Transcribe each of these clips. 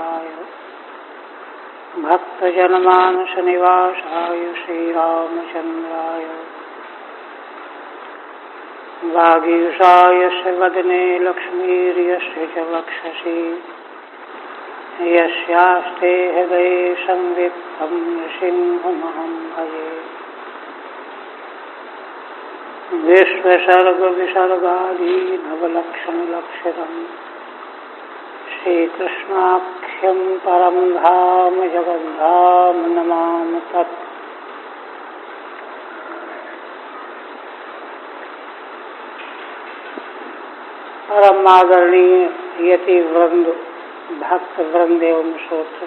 श्रीरामचन्द्राय भक्तजनमानसनिवासाय श्रीरामचन्द्राय वागीशायस्य वदने लक्ष्मीर्यस्य च वक्षसि यस्यास्ते हृदये संवित्तं नृसिंहमहं भजे। विश्वसर्गविसर्गादि नवलक्षणलक्षितम् श्रीकृष्णाख्यं परं धाम जगद्धाम नमामि तत्। परम आदरणीय यति वृंद, भक्त वृंद एवं श्रोतृ,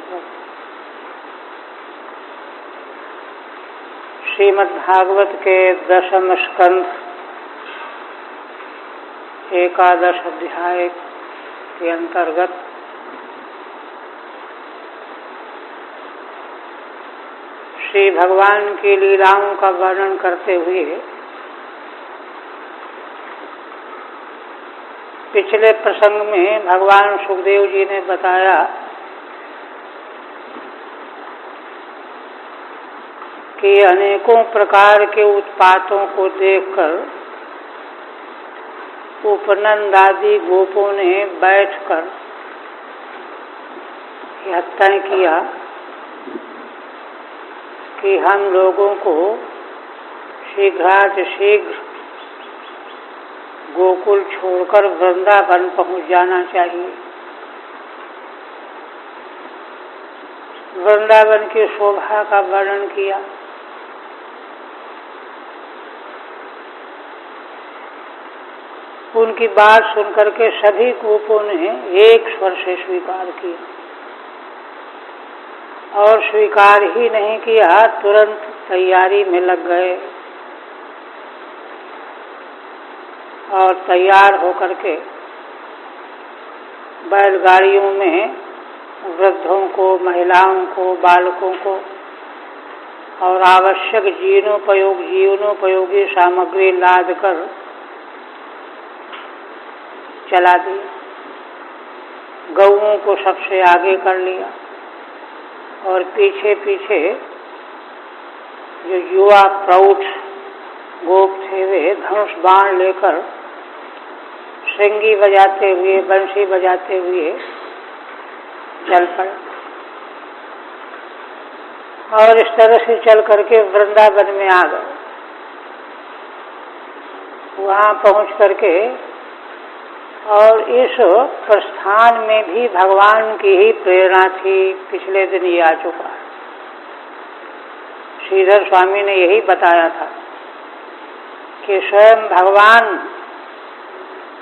श्रीमद्भागवत के 10वें स्कंध 11 अध्याय के अंतर्गत श्री भगवान की लीलाओं का वर्णन करते हुए पिछले प्रसंग में भगवान सुखदेव जी ने बताया कि अनेकों प्रकार के उत्पातों को देखकर उपनंद आदि गोपों ने बैठकर यह तय किया कि हम लोगों को शीघ्रातिशीघ्र गोकुल छोड़कर वृंदावन पहुंच जाना चाहिए। वृंदावन की शोभा का वर्णन किया। उनकी बात सुनकर के सभी गोपों ने एक स्वर से स्वीकार किया, और स्वीकार ही नहीं किया, तुरंत तैयारी में लग गए और तैयार होकर के बैलगाड़ियों में वृद्धों को, महिलाओं को, बालकों को और आवश्यक जीवनोपयोगी सामग्री लाद कर चला दिया। गौओं को सबसे आगे कर लिया और पीछे पीछे जो युवा प्रौढ़ गोप थे वे धनुष बाण लेकर श्रृंगी बजाते हुए, बंशी बजाते हुए चल पड़े और इस तरह से चल करके वृंदावन में आ गए। वहाँ पहुँच करके और इस प्रस्थान में भी भगवान की ही प्रेरणा थी। पिछले दिन ये आ चुका है। श्रीधर स्वामी ने यही बताया था कि स्वयं भगवान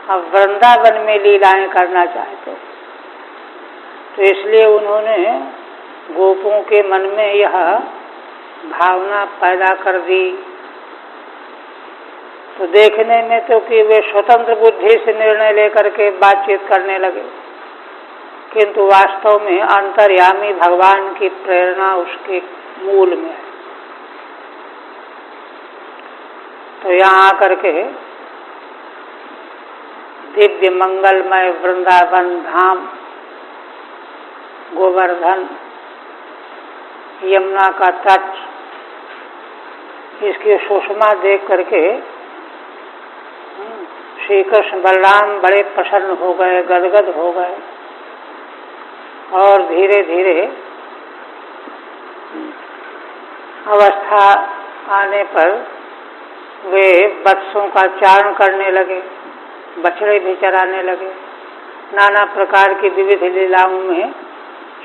अब वृंदावन में लीलाएं करना चाहते, तो इसलिए उन्होंने गोपों के मन में यह भावना पैदा कर दी। तो देखने में तो कि वे स्वतंत्र बुद्धि से निर्णय लेकर के बातचीत करने लगे, किंतु वास्तव में अंतर्यामी भगवान की प्रेरणा उसके मूल में है। तो यहाँ आकर के दिव्य मंगलमय वृंदावन धाम, गोवर्धन, यमुना का तट, इसकी सुषमा देख करके श्री कृष्ण बलराम बड़े प्रसन्न हो गए, गदगद हो गए और धीरे धीरे अवस्था आने पर वे वत्सों का चारण करने लगे, बछड़े भी चराने लगे। नाना प्रकार की विविध लीलाओं में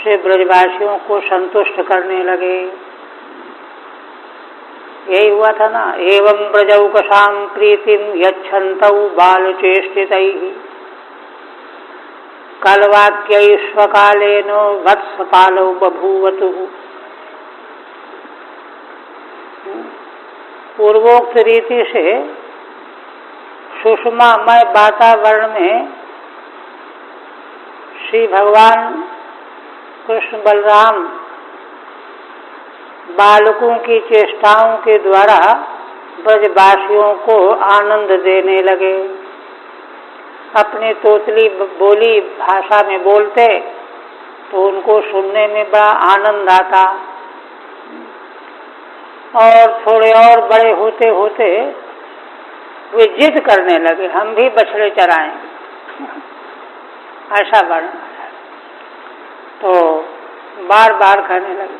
से ब्रजवासियों को संतुष्ट करने लगे। यही हुआ था ना, एवं ब्रजौकसां प्रीतिं यच्छन्तौ बालचेष्टितैः कलवाक्यैश्वकालेन वत्सपालौ बभूवतुः। पूर्वोक्त रीति से सुषमामय वातावरण में श्री भगवान कृष्ण बलराम बालकों की चेष्टाओं के द्वारा ब्रजवासियों को आनंद देने लगे। अपनी तोतली बोली भाषा में बोलते तो उन उनको सुनने में बड़ा आनंद आता। और थोड़े और बड़े होते होते वे जिद करने लगे, हम भी बछड़े चराएं। ऐसा वर्णन है। तो बार बार कहने लगे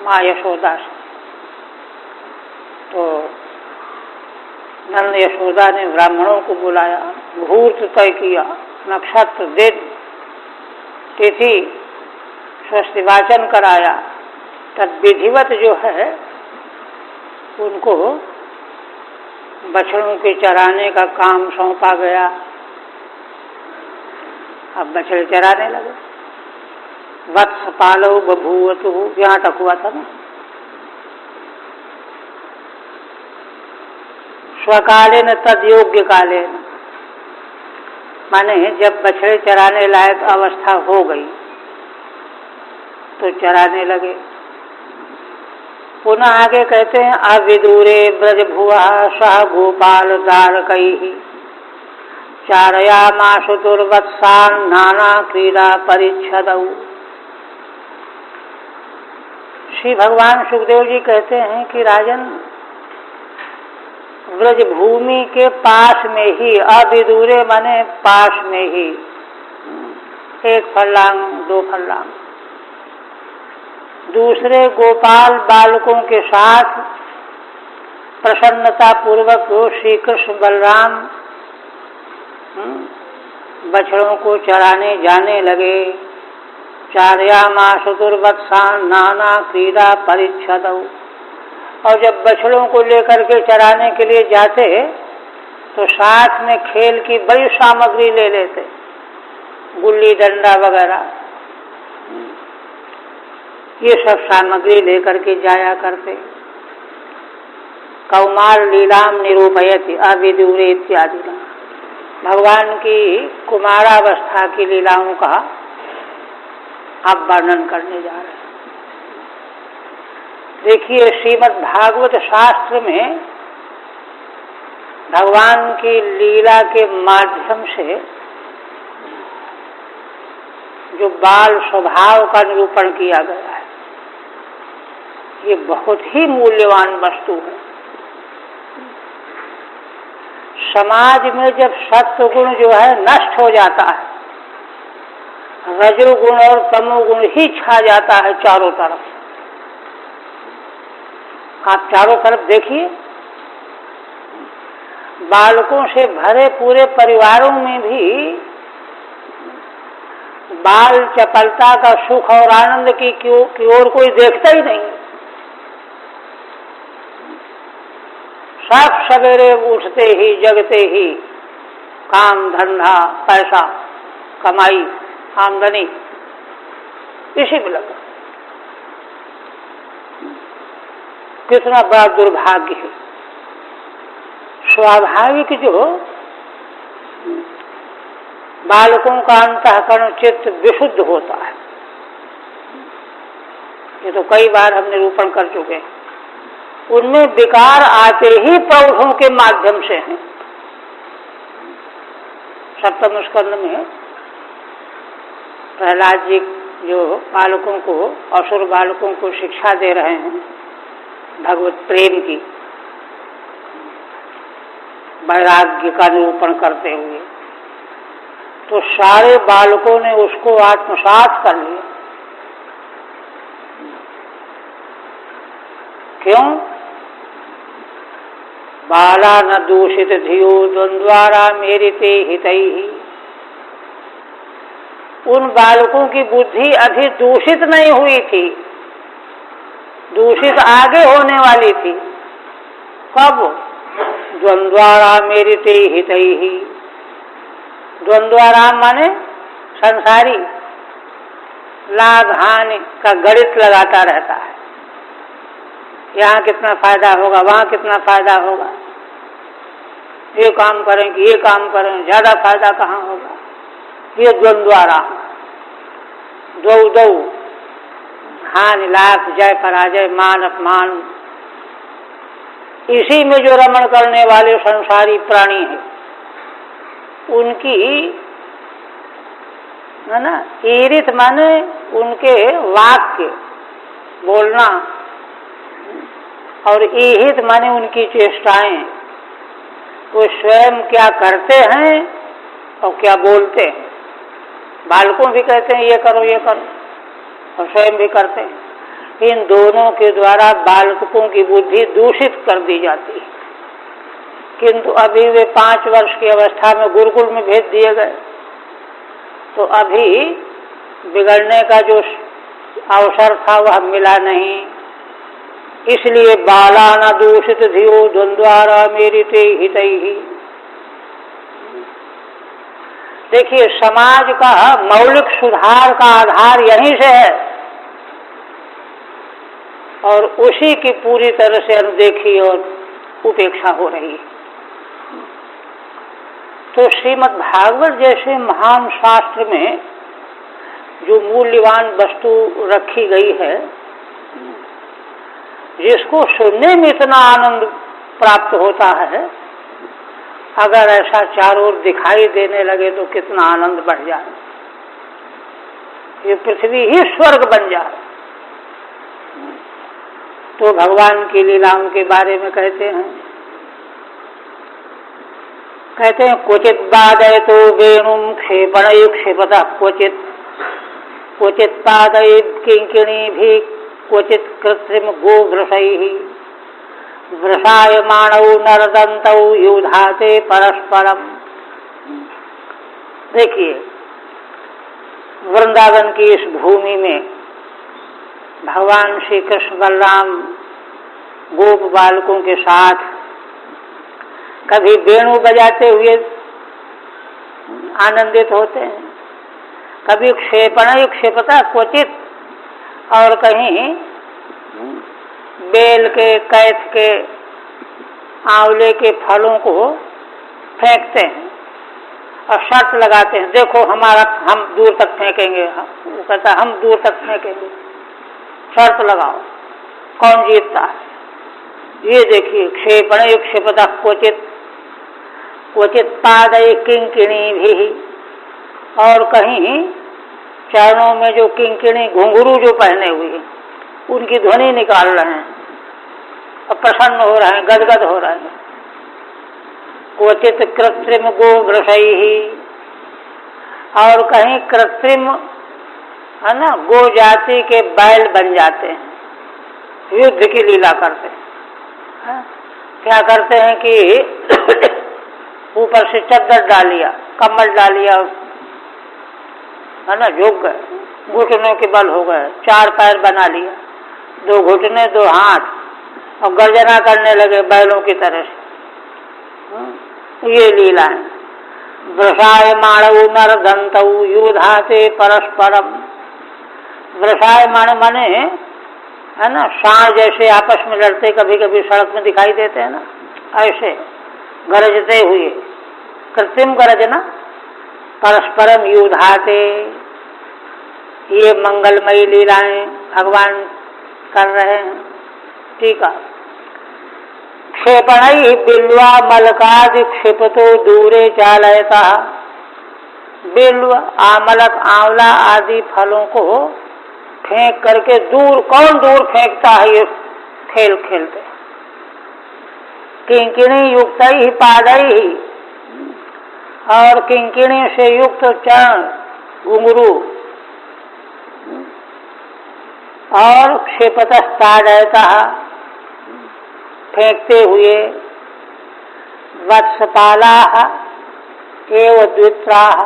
माँ यशोदा से। तो नंद यशोदा ने ब्राह्मणों को बुलाया, मुहूर्त तय किया, नक्षत्र, दिन, तिथि, स्वस्तिवाचन कराया। तब विधिवत जो है उनको बछड़ों के चराने का काम सौंपा गया। अब बछड़े चराने लगे। वत्स पालो बभूवतु, यहाँ तक हुआ था ना। स्वकालीन तद योग्य कालीन, माने जब बछड़े चराने लायक अवस्था हो गई तो चराने लगे। पुनः आगे कहते हैं अविदूरे ब्रजभुवा सह गोपाल तारकैः चारयामासु दुर्वत्सान नाना क्रीड़ा परिच्छदौ। श्री भगवान सुखदेव जी कहते हैं कि राजन, ब्रजभूमि के पास में ही, अविदूरे माने पास में ही, 1 फर्लांग 2 फर्लांग, दूसरे गोपाल बालकों के साथ प्रसन्नता पूर्वक श्री कृष्ण बलराम बछड़ों को चराने जाने लगे। चारयामासु दुर्वत्सान नाना क्रीड़ा परिच्छदौ। और जब बछड़ों को लेकर के चराने के लिए जाते तो साथ में खेल की बड़ी सामग्री ले लेते, गुल्ली डंडा वगैरह, ये सब सामग्री लेकर के जाया करते। कौमार लीलाम निरूपयति अविदूरे इत्यादि। भगवान की कुमारावस्था की लीलाओं का आप वर्णन करने जा रहे हैं। देखिए, श्रीमद् भागवत शास्त्र में भगवान की लीला के माध्यम से जो बाल स्वभाव का निरूपण किया गया है, ये बहुत ही मूल्यवान वस्तु है। समाज में जब सत्वगुण जो है नष्ट हो जाता है, रजोगुण और तमोगुण ही छा जाता है चारों तरफ। आप चारों तरफ देखिए, बालकों से भरे पूरे परिवारों में भी बाल चपलता का सुख और आनंद की ओर कोई देखता ही नहीं। सब सवेरे उठते ही जगते ही काम धंधा, पैसा, कमाई, आमदनी, इसी में लगा। कितना बड़ा दुर्भाग्य है। स्वाभाविक जो बालकों का अंतःकरण चित्त विशुद्ध होता है, ये तो कई बार हम निरूपण कर चुके हैं, उनमें विकार आते ही प्रौढ़ों के माध्यम से हैं। सप्तम स्कंद में प्रहलाद जी जो बालकों को, असुर बालकों को शिक्षा दे रहे हैं भगवत प्रेम की, वैराग्य का निरूपण करते हुए, तो सारे बालकों ने उसको आत्मसात कर लिया। क्यों? बाला न दूषित धियो द्वंद्वारा मेरिते हितैहि। उन बालकों की बुद्धि अभी दूषित नहीं हुई थी, दूषित आगे होने वाली थी। कब? द्वंद्वारा मेरिते हितैहि। द्वंद्वाराम माने संसारी, लाभ हानि का गणित लगाता रहता है। यहाँ कितना फायदा होगा, वहाँ कितना फायदा होगा, ये काम करें कि ये काम करें, ज्यादा फायदा कहाँ होगा, ये द्वंद्वाराम। द्वौ हानि लाभ, जय पराजय, मान अपमान, इसी में जो रमण करने वाले संसारी प्राणी हैं, उनकी है ना। ईरित माने उनके वाक्य बोलना, और ईहित माने उनकी चेष्टाएं, वो स्वयं क्या करते हैं और क्या बोलते हैं। बालकों भी कहते हैं ये करो ये करो, और स्वयं भी करते हैं। इन दोनों के द्वारा बालकों की बुद्धि दूषित कर दी जाती है। किंतु अभी वे 5 वर्ष की अवस्था में गुरुकुल में भेज दिए गए, तो अभी बिगड़ने का जो अवसर था वह मिला नहीं। इसलिए बाला न दूषित धियो द्वंद्वारा मेरिते हितैहि। देखिए, समाज का मौलिक सुधार का आधार यहीं से है, और उसी की पूरी तरह से अनदेखी और उपेक्षा हो रही है। तो श्रीमद् भागवत जैसे महान शास्त्र में जो मूल्यवान वस्तु रखी गई है, जिसको सुनने में इतना आनंद प्राप्त होता है, अगर ऐसा चारों ओर दिखाई देने लगे तो कितना आनंद बढ़ जाए। ये पृथ्वी ही स्वर्ग बन जाए। तो भगवान की लीलाओं के बारे में कहते हैं क्वचित बादयतो वेणुं क्षेपणैः क्षिपतः क्वचित क्वचित पादयैः किंकिणीभिः क्वचित कृत्रिम गोघृषैः वृषायमाणौ नरदन्तौ युधाते परस्परम। देखिए, वृंदावन की इस भूमि में भगवान श्री कृष्ण बलराम गोप बालकों के साथ कभी वेणु बजाते हुए आनंदित होते हैं, कभी क्षेपण क्षेपता क्वचित, और कहीं बेल के, कैथ के, आंवले के फलों को फेंकते हैं और शर्त लगाते हैं, देखो हम दूर तक फेंकेंगे। वो कहता है हम दूर तक फेंकेंगे, शर्त लगाओ कौन जीतता है। ये देखिए, क्षेपण क्षिपता क्वचित क्वचित पादय किंकिणी भी, और कहीं चरणों में जो किंकिणी घुंघरू जो पहने हुए उनकी ध्वनि निकाल रहे हैं और प्रसन्न हो रहे हैं, गदगद हो रहे हैं। क्वचित कृत्रिम गोघृषैहि, और कहीं कृत्रिम, है ना, गो जाति के बैल बन जाते हैं, युद्ध की लीला करते हैं। क्या करते हैं कि ऊपर से चद्दर डालिया, कम्बल डालिया, है ना, झुक गए, घुटनों के बल हो गए, 4 पैर बना लिया, 2 घुटने 2 हाथ, और गर्जना करने लगे बैलों की तरह से। ये लीला है। वृषायमाणौ नरदन्तौ युधाते परस्परम। वृषायमाण माने, है ना, सांड जैसे आपस में लड़ते कभी कभी सड़क में दिखाई देते हैं ना, ऐसे गरजते हुए, कृत्रिम गरजना, परस्परम युधाते। ये मंगलमयी लीलाएं भगवान कर रहे हैं। ठीक है। क्षेपणैः बिल्वा मलकादि क्षिपतो दूरे चालयता। बिल्व, आमलक, आंवला आदि फलों को फेंक करके दूर, कौन दूर फेंकता है, ये खेल खेलते। किंकिणी युक्त ही पादई, और किंकिणी से युक्त चरण घुंघरू, और क्षिपतस्ताडयता, फेंकते हुए। वत्सपालाः एव द्वित्राः,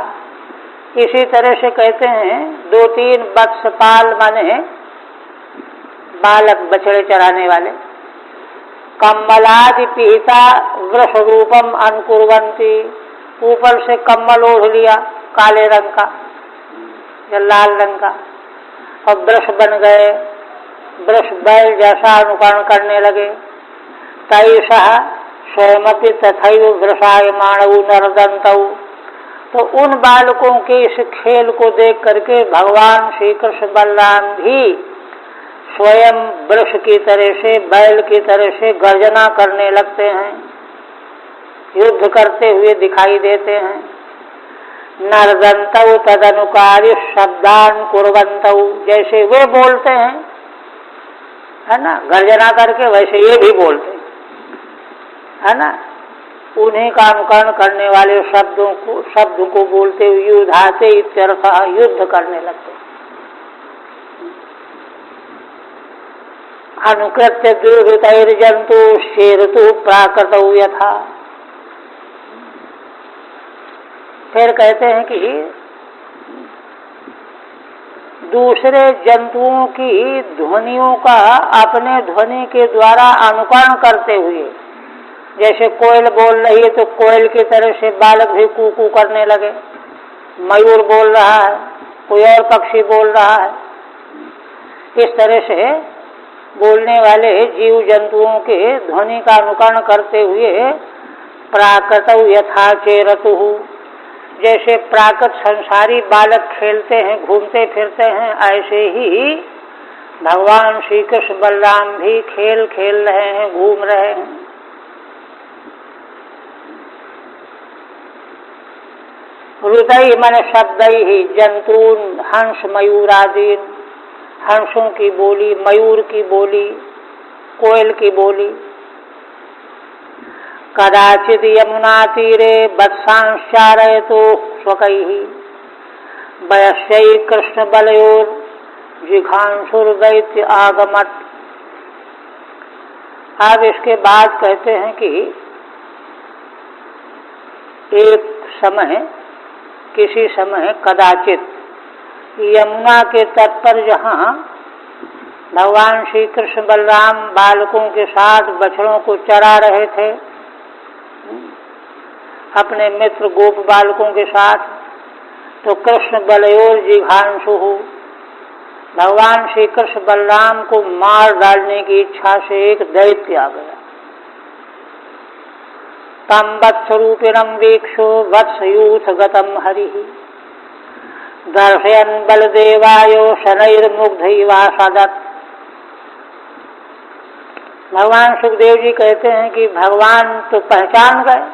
इसी तरह से कहते हैं 2-3 वत्सपाल माने बालक, बछड़े चराने वाले। कम्मलादि पिहिता वृष रूपम अनुकुर्वन्ति, ऊपर से कम्मल ओढ़ लिया काले रंग का या लाल रंग का, और वृष बन गए, वृष बैल जैसा अनुकरण करने लगे। तैषः स्वयमपि तथैव वृषायमाणौ नरदन्तौ। तो उन बालकों के इस खेल को देख करके भगवान श्री कृष्ण बलराम भी स्वयं वृष की तरह से, बैल की तरह से गर्जना करने लगते हैं, युद्ध करते हुए दिखाई देते हैं। नर्दन्तौ तदनुकारी शब्दान कुर्वन्तौ, जैसे वे बोलते हैं, है ना, गर्जना करके, वैसे ये भी बोलते हैं, है ना। उन्हीं का अनुकरण करने वाले शब्द को बोलते हुए युद्धाते इत्यर्थ, युद्ध करने लगते। अनुकृत्य दुर्वृतैर्जन्तु शेरतु प्राकृतौ यथा। फिर कहते हैं कि दूसरे जंतुओं की ध्वनियों का अपने ध्वनि के द्वारा अनुकरण करते हुए, जैसे कोयल बोल रही है तो कोयल की तरह से बालक भी कू करने लगे, मयूर बोल रहा है, कोई और पक्षी बोल रहा है, इस तरह से बोलने वाले जीव जंतुओं के ध्वनि का अनुकरण करते हुए प्राकृतौ यथा चेरतुः, जैसे प्राकृत संसारी बालक खेलते हैं, घूमते फिरते हैं, ऐसे ही भगवान श्री कृष्ण बलराम भी खेल खेल रहे हैं, घूम रहे हैं। हृदय मन शब्दई ही जंतून हंस मयूरादीन, हंसों की बोली, मयूर की बोली, कोयल की बोली। कदाचिद यमुना तीरे वत्सांश्चारयतो स्वकैः वयस्यै कृष्ण बलयोर जिघांसुर्दैत्य आगमत्। अब इसके बाद कहते हैं कि एक समय, किसी समय कदाचित यमुना के तट पर जहाँ भगवान श्री कृष्ण बलराम बालकों के साथ बछड़ों को चरा रहे थे, अपने मित्र गोप बालकों के साथ, तो कृष्ण बलयोर जिघांसु, भगवान श्री कृष्ण बलराम को मार डालने की इच्छा से एक दैत्य आ गया। तम वत्सरूपिणं वीक्षो वत्सयूथ गतम हरिः दर्शयन् बलदेवायो शनैर्मुग्धैवासदत्। भगवान सुखदेव जी कहते हैं कि भगवान तो पहचान गए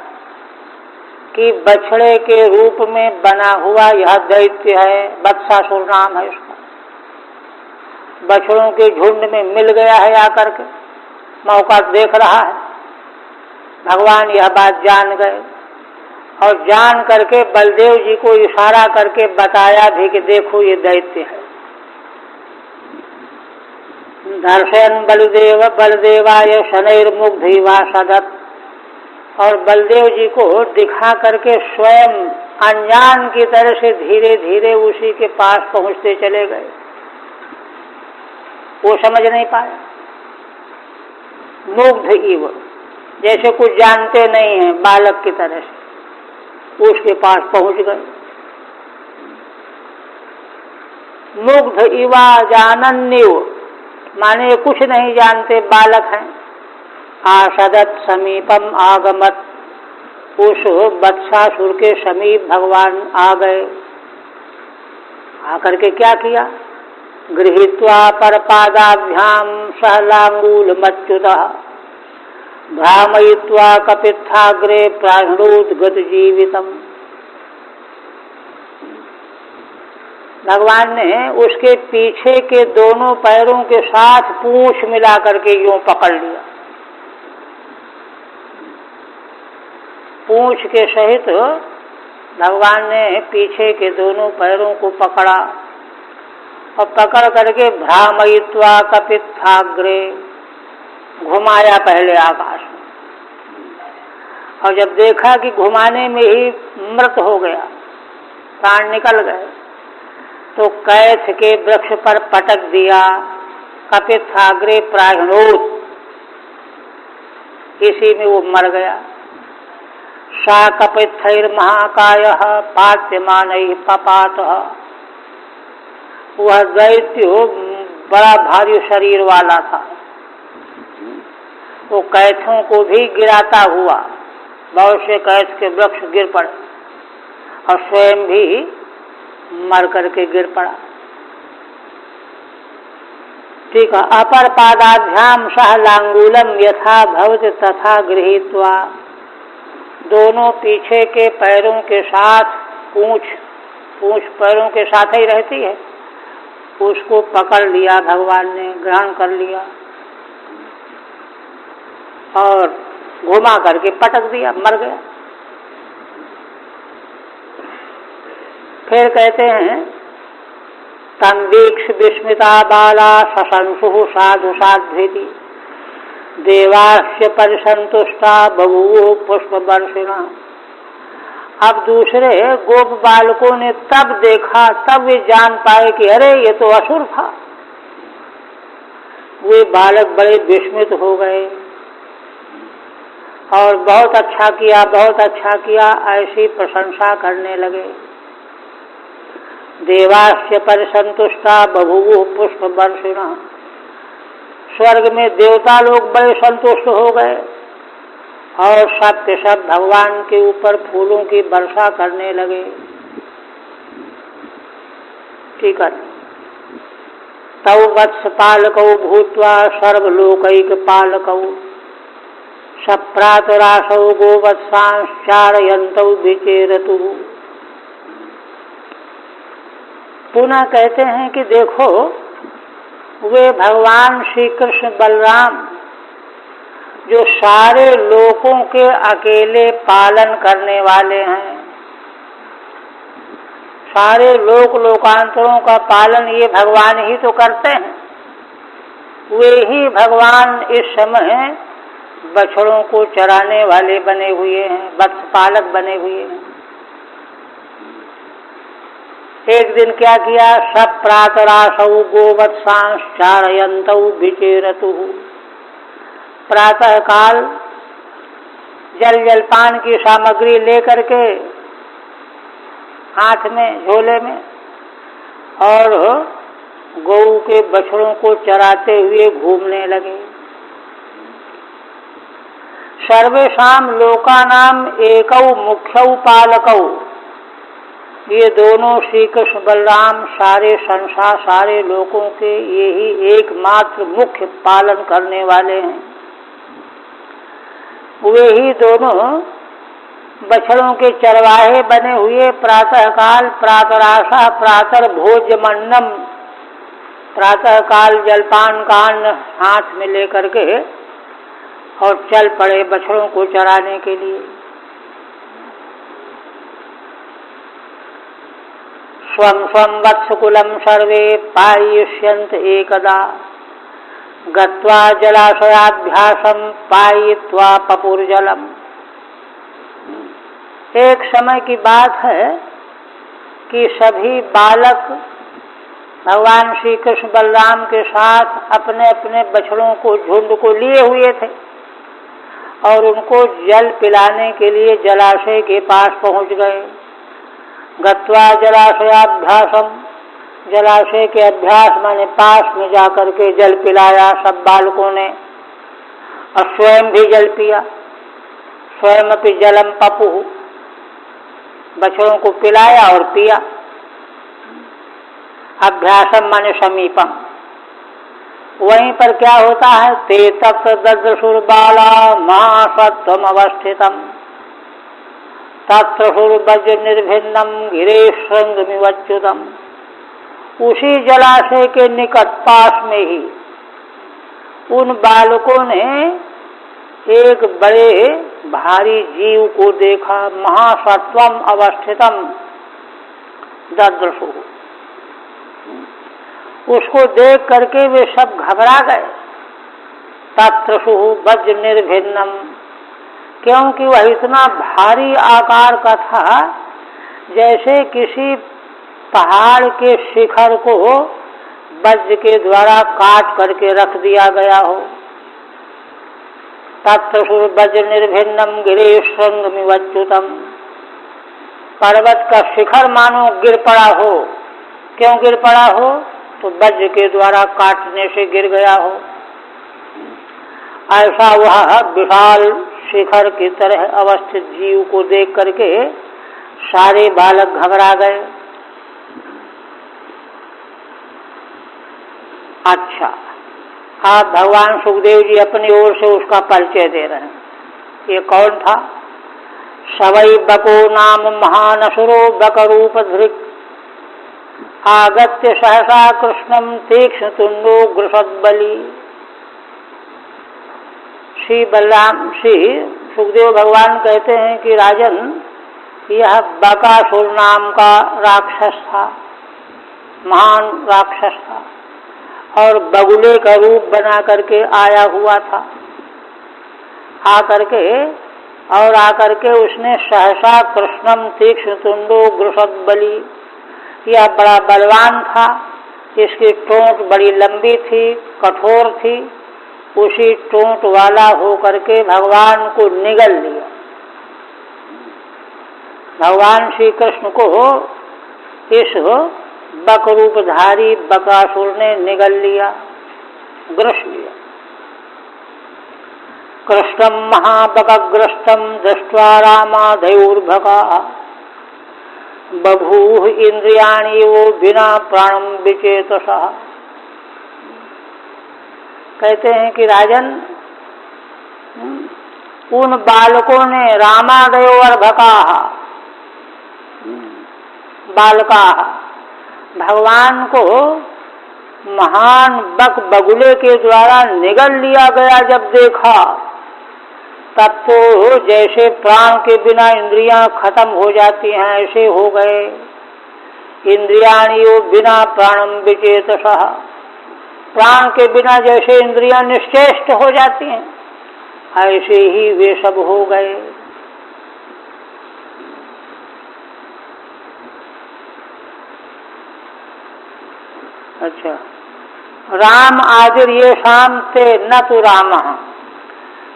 कि बछड़े के रूप में बना हुआ यह दैत्य है, वत्सासुर नाम है इसका, बछड़ों के झुंड में मिल गया है आकर के, मौका देख रहा है। भगवान यह बात जान गए और जान करके बलदेव जी को इशारा करके बताया भी कि देखो ये दैत्य है। दर्शयन् बलदेवाय शनैर्मुग्धैवासदत्, और बलदेव जी को दिखा करके स्वयं अनजान की तरह से धीरे धीरे उसी के पास पहुंचते चले गए। वो समझ नहीं पाया, मुग्ध इव, जैसे कुछ जानते नहीं हैं, बालक की तरह से उसके पास पहुंच गए। मुग्ध इवा जानन्यो, माने कुछ नहीं जानते, बालक हैं। आसदत समीपम आगमत, उस वत्सासुर के समीप भगवान आ गए। आकर के क्या किया? गृहीत्वा परपादाभ्याम सहलांगूल मच्युतः भ्रामयित्वा कपित्थाग्रे प्राणोद्गत जीवितम। भगवान ने उसके पीछे के दोनों पैरों के साथ पूंछ मिला करके यूं पकड़ लिया, पूंछ के सहित भगवान ने पीछे के दोनों पैरों को पकड़ा और पकड़ करके भ्रामयित्वा कपित्थाग्रे, घुमाया पहले आकाश में, और जब देखा कि घुमाने में ही मृत हो गया, प्राण निकल गए, तो कैथ के वृक्ष पर पटक दिया। कपित्थाग्रे प्राणोत, इसी में वो मर गया। सा कपित्थैर्महाकायः पात्यमानैः पपातः, वह दैत्य बड़ा भारी शरीर वाला था, वो कैथों को भी गिराता हुआ, बहुत से कैथ के वृक्ष गिर पड़े और स्वयं भी मर करके गिर पड़ा। ठीक है। अपर पादाभ्याम सह लांगूलम यथा भवति तथा गृहीत्वा, दोनों पीछे के पैरों के साथ पूंछ पैरों के साथ ही रहती है, उसको पकड़ लिया भगवान ने, ग्रहण कर लिया और घुमा करके पटक दिया, मर गया। फिर कहते हैं तंवीक्ष विस्मिता बाला सशंसु साधु साध्विति देवास्य परिसंतुष्टा बभूव पुष्प वर्षिणा। अब दूसरे गोप बालकों ने तब देखा, तब वे जान पाए कि अरे ये तो असुर था। वे बालक बड़े विस्मित हो गए और बहुत अच्छा किया, बहुत अच्छा किया, ऐसी प्रशंसा करने लगे। देवास्य परिसंतुष्टा बभूव पुष्प वर्षिणा। स्वर्ग में देवता लोग बड़े संतुष्ट हो गए और सब के सब भगवान के ऊपर फूलों की वर्षा करने लगे। ठीक है। तौ वत्स पालकौ भूत्वा सर्वलोकैक पालकौ सप्रातरासौ गोवत्सांश्चारयन्तौ विचेरतु। पुनः कहते हैं कि देखो, वे भगवान श्री कृष्ण बलराम जो सारे लोकों के अकेले पालन करने वाले हैं, सारे लोकांतरों का पालन ये भगवान ही तो करते हैं। वे ही भगवान इस समय बछड़ों को चराने वाले बने हुए हैं, वत्सपालक बने हुए हैं। एक दिन क्या किया, सब प्रातरासौ गोवत्सांश्चारयन्तौ विचेरतु। प्रातः काल जलपान की सामग्री लेकर के हाथ में, झोले में, और गौ के बछड़ों को चराते हुए घूमने लगे। सर्वेषां लोकानाम एकौ मुख्यौ पालकौ। ये दोनों श्री कृष्ण बलराम सारे संसार, सारे लोगों के यही एकमात्र मुख्य पालन करने वाले हैं। वे ही दोनों बछड़ों के चरवाहे बने हुए प्रातः काल प्रातराशा प्रातः भोज्यमन्नम, प्रातः काल जलपान का अन्न हाथ में लेकर के और चल पड़े बछड़ों को चराने के लिए। स्वं स्वं वत्सकुलं सर्वे पायिष्यन्त एकदा गत्वा जलाशयाभ्यासम पायित्वा पपुर्जलम। एक समय की बात है कि सभी बालक भगवान श्री कृष्ण बलराम के साथ अपने अपने बछड़ों को, झुंड को लिए हुए थे और उनको जल पिलाने के लिए जलाशय के पास पहुंच गए। गत्वा जलाशयाभ्यासम, जलाशय के अभ्यास माने पास में जाकर के जल पिलाया सब बालकों ने और स्वयं भी जल पिया। स्वयं अपि जलम पपु, बछड़ों को पिलाया और पिया। अभ्यासम माने समीपम। वहीं पर क्या होता है, ते तत्र ददृशुर बाला महासत्वम अवस्थितम तत्र सुरवज्र निर्भिन्नम गिरीशृंगमिवच्युतम। उसी जलाशय के निकट पास में ही उन बालकों ने एक बड़े भारी जीव को देखा, महासत्वम अवस्थितम ददृशु। उसको देख करके वे सब घबरा गए। तत्रसु वज्र निर्भिन्नम, क्योंकि वह इतना भारी आकार का था जैसे किसी पहाड़ के शिखर को वज्र के द्वारा काट करके रख दिया गया हो। तत्रसु वज्र निर्भिन्नम गिरीशृंगमिवच्युतम। पर्वत का शिखर मानो गिर पड़ा हो। क्यों गिर पड़ा हो? तो वज्र के द्वारा काटने से गिर गया हो। ऐसा वह विशाल शिखर की तरह अवस्थित जीव को देख करके सारे बालक घबरा गए। अच्छा, आप भगवान सुखदेव जी अपनी ओर से उसका परिचय दे रहे हैं। ये कौन था? सवै बको नाम महानसुरो बकरूपधृक् आगत्य सहसा कृष्णं तीक्ष्णतुंडो गृषद्बली। श्री सुखदेव भगवान कहते हैं कि राजन, यह बकासुर नाम का राक्षस था, महान राक्षस था, और बगुले का रूप बना करके आया हुआ था। आकर के उसने सहसा कृष्णम तीक्ष्णतुंडो गृषद्बली, यह बड़ा बलवान था, इसकी टोंट बड़ी लंबी थी, कठोर थी, उसी टोंट वाला होकर के भगवान को निगल लिया। भगवान श्री कृष्ण को इस बक रूपधारी बकासुर ने निगल लिया, ग्रस लिया। कृष्णं महाबकग्रस्तं दृष्ट्वा रामादयोर्भका बभूव इंद्रियाणि वो बिना प्राणं विचेतसः। कहते हैं कि राजन, उन बालकों ने रामादयोर्भका बालका भगवान को महान बक बगुले के द्वारा निगल लिया गया जब देखा, तब तो जैसे प्राण के बिना इंद्रियां खत्म हो जाती हैं ऐसे हो गए। इंद्रियाणि बिना प्राणम विचेतसः, प्राण के बिना जैसे इंद्रियां निश्चेष्ट हो जाती हैं ऐसे ही वे सब हो गए। अच्छा, राम आदिर ये शाम ते न तु राम।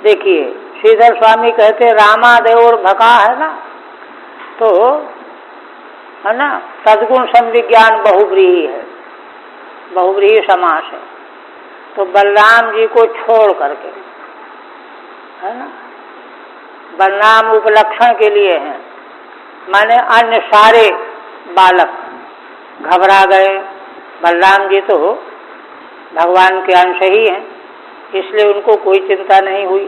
देखिए श्रीधर स्वामी कहते रामादयोर भका है ना, तो है ना, सद्गुण संविज्ञान बहुव्रीहि है, बहुव्रीहि समास है। तो बलराम जी को छोड़ करके, है ना, बलराम उपलक्षण के लिए हैं, माने अन्य सारे बालक घबरा गए। बलराम जी तो भगवान के अंश ही हैं, इसलिए उनको कोई चिंता नहीं हुई,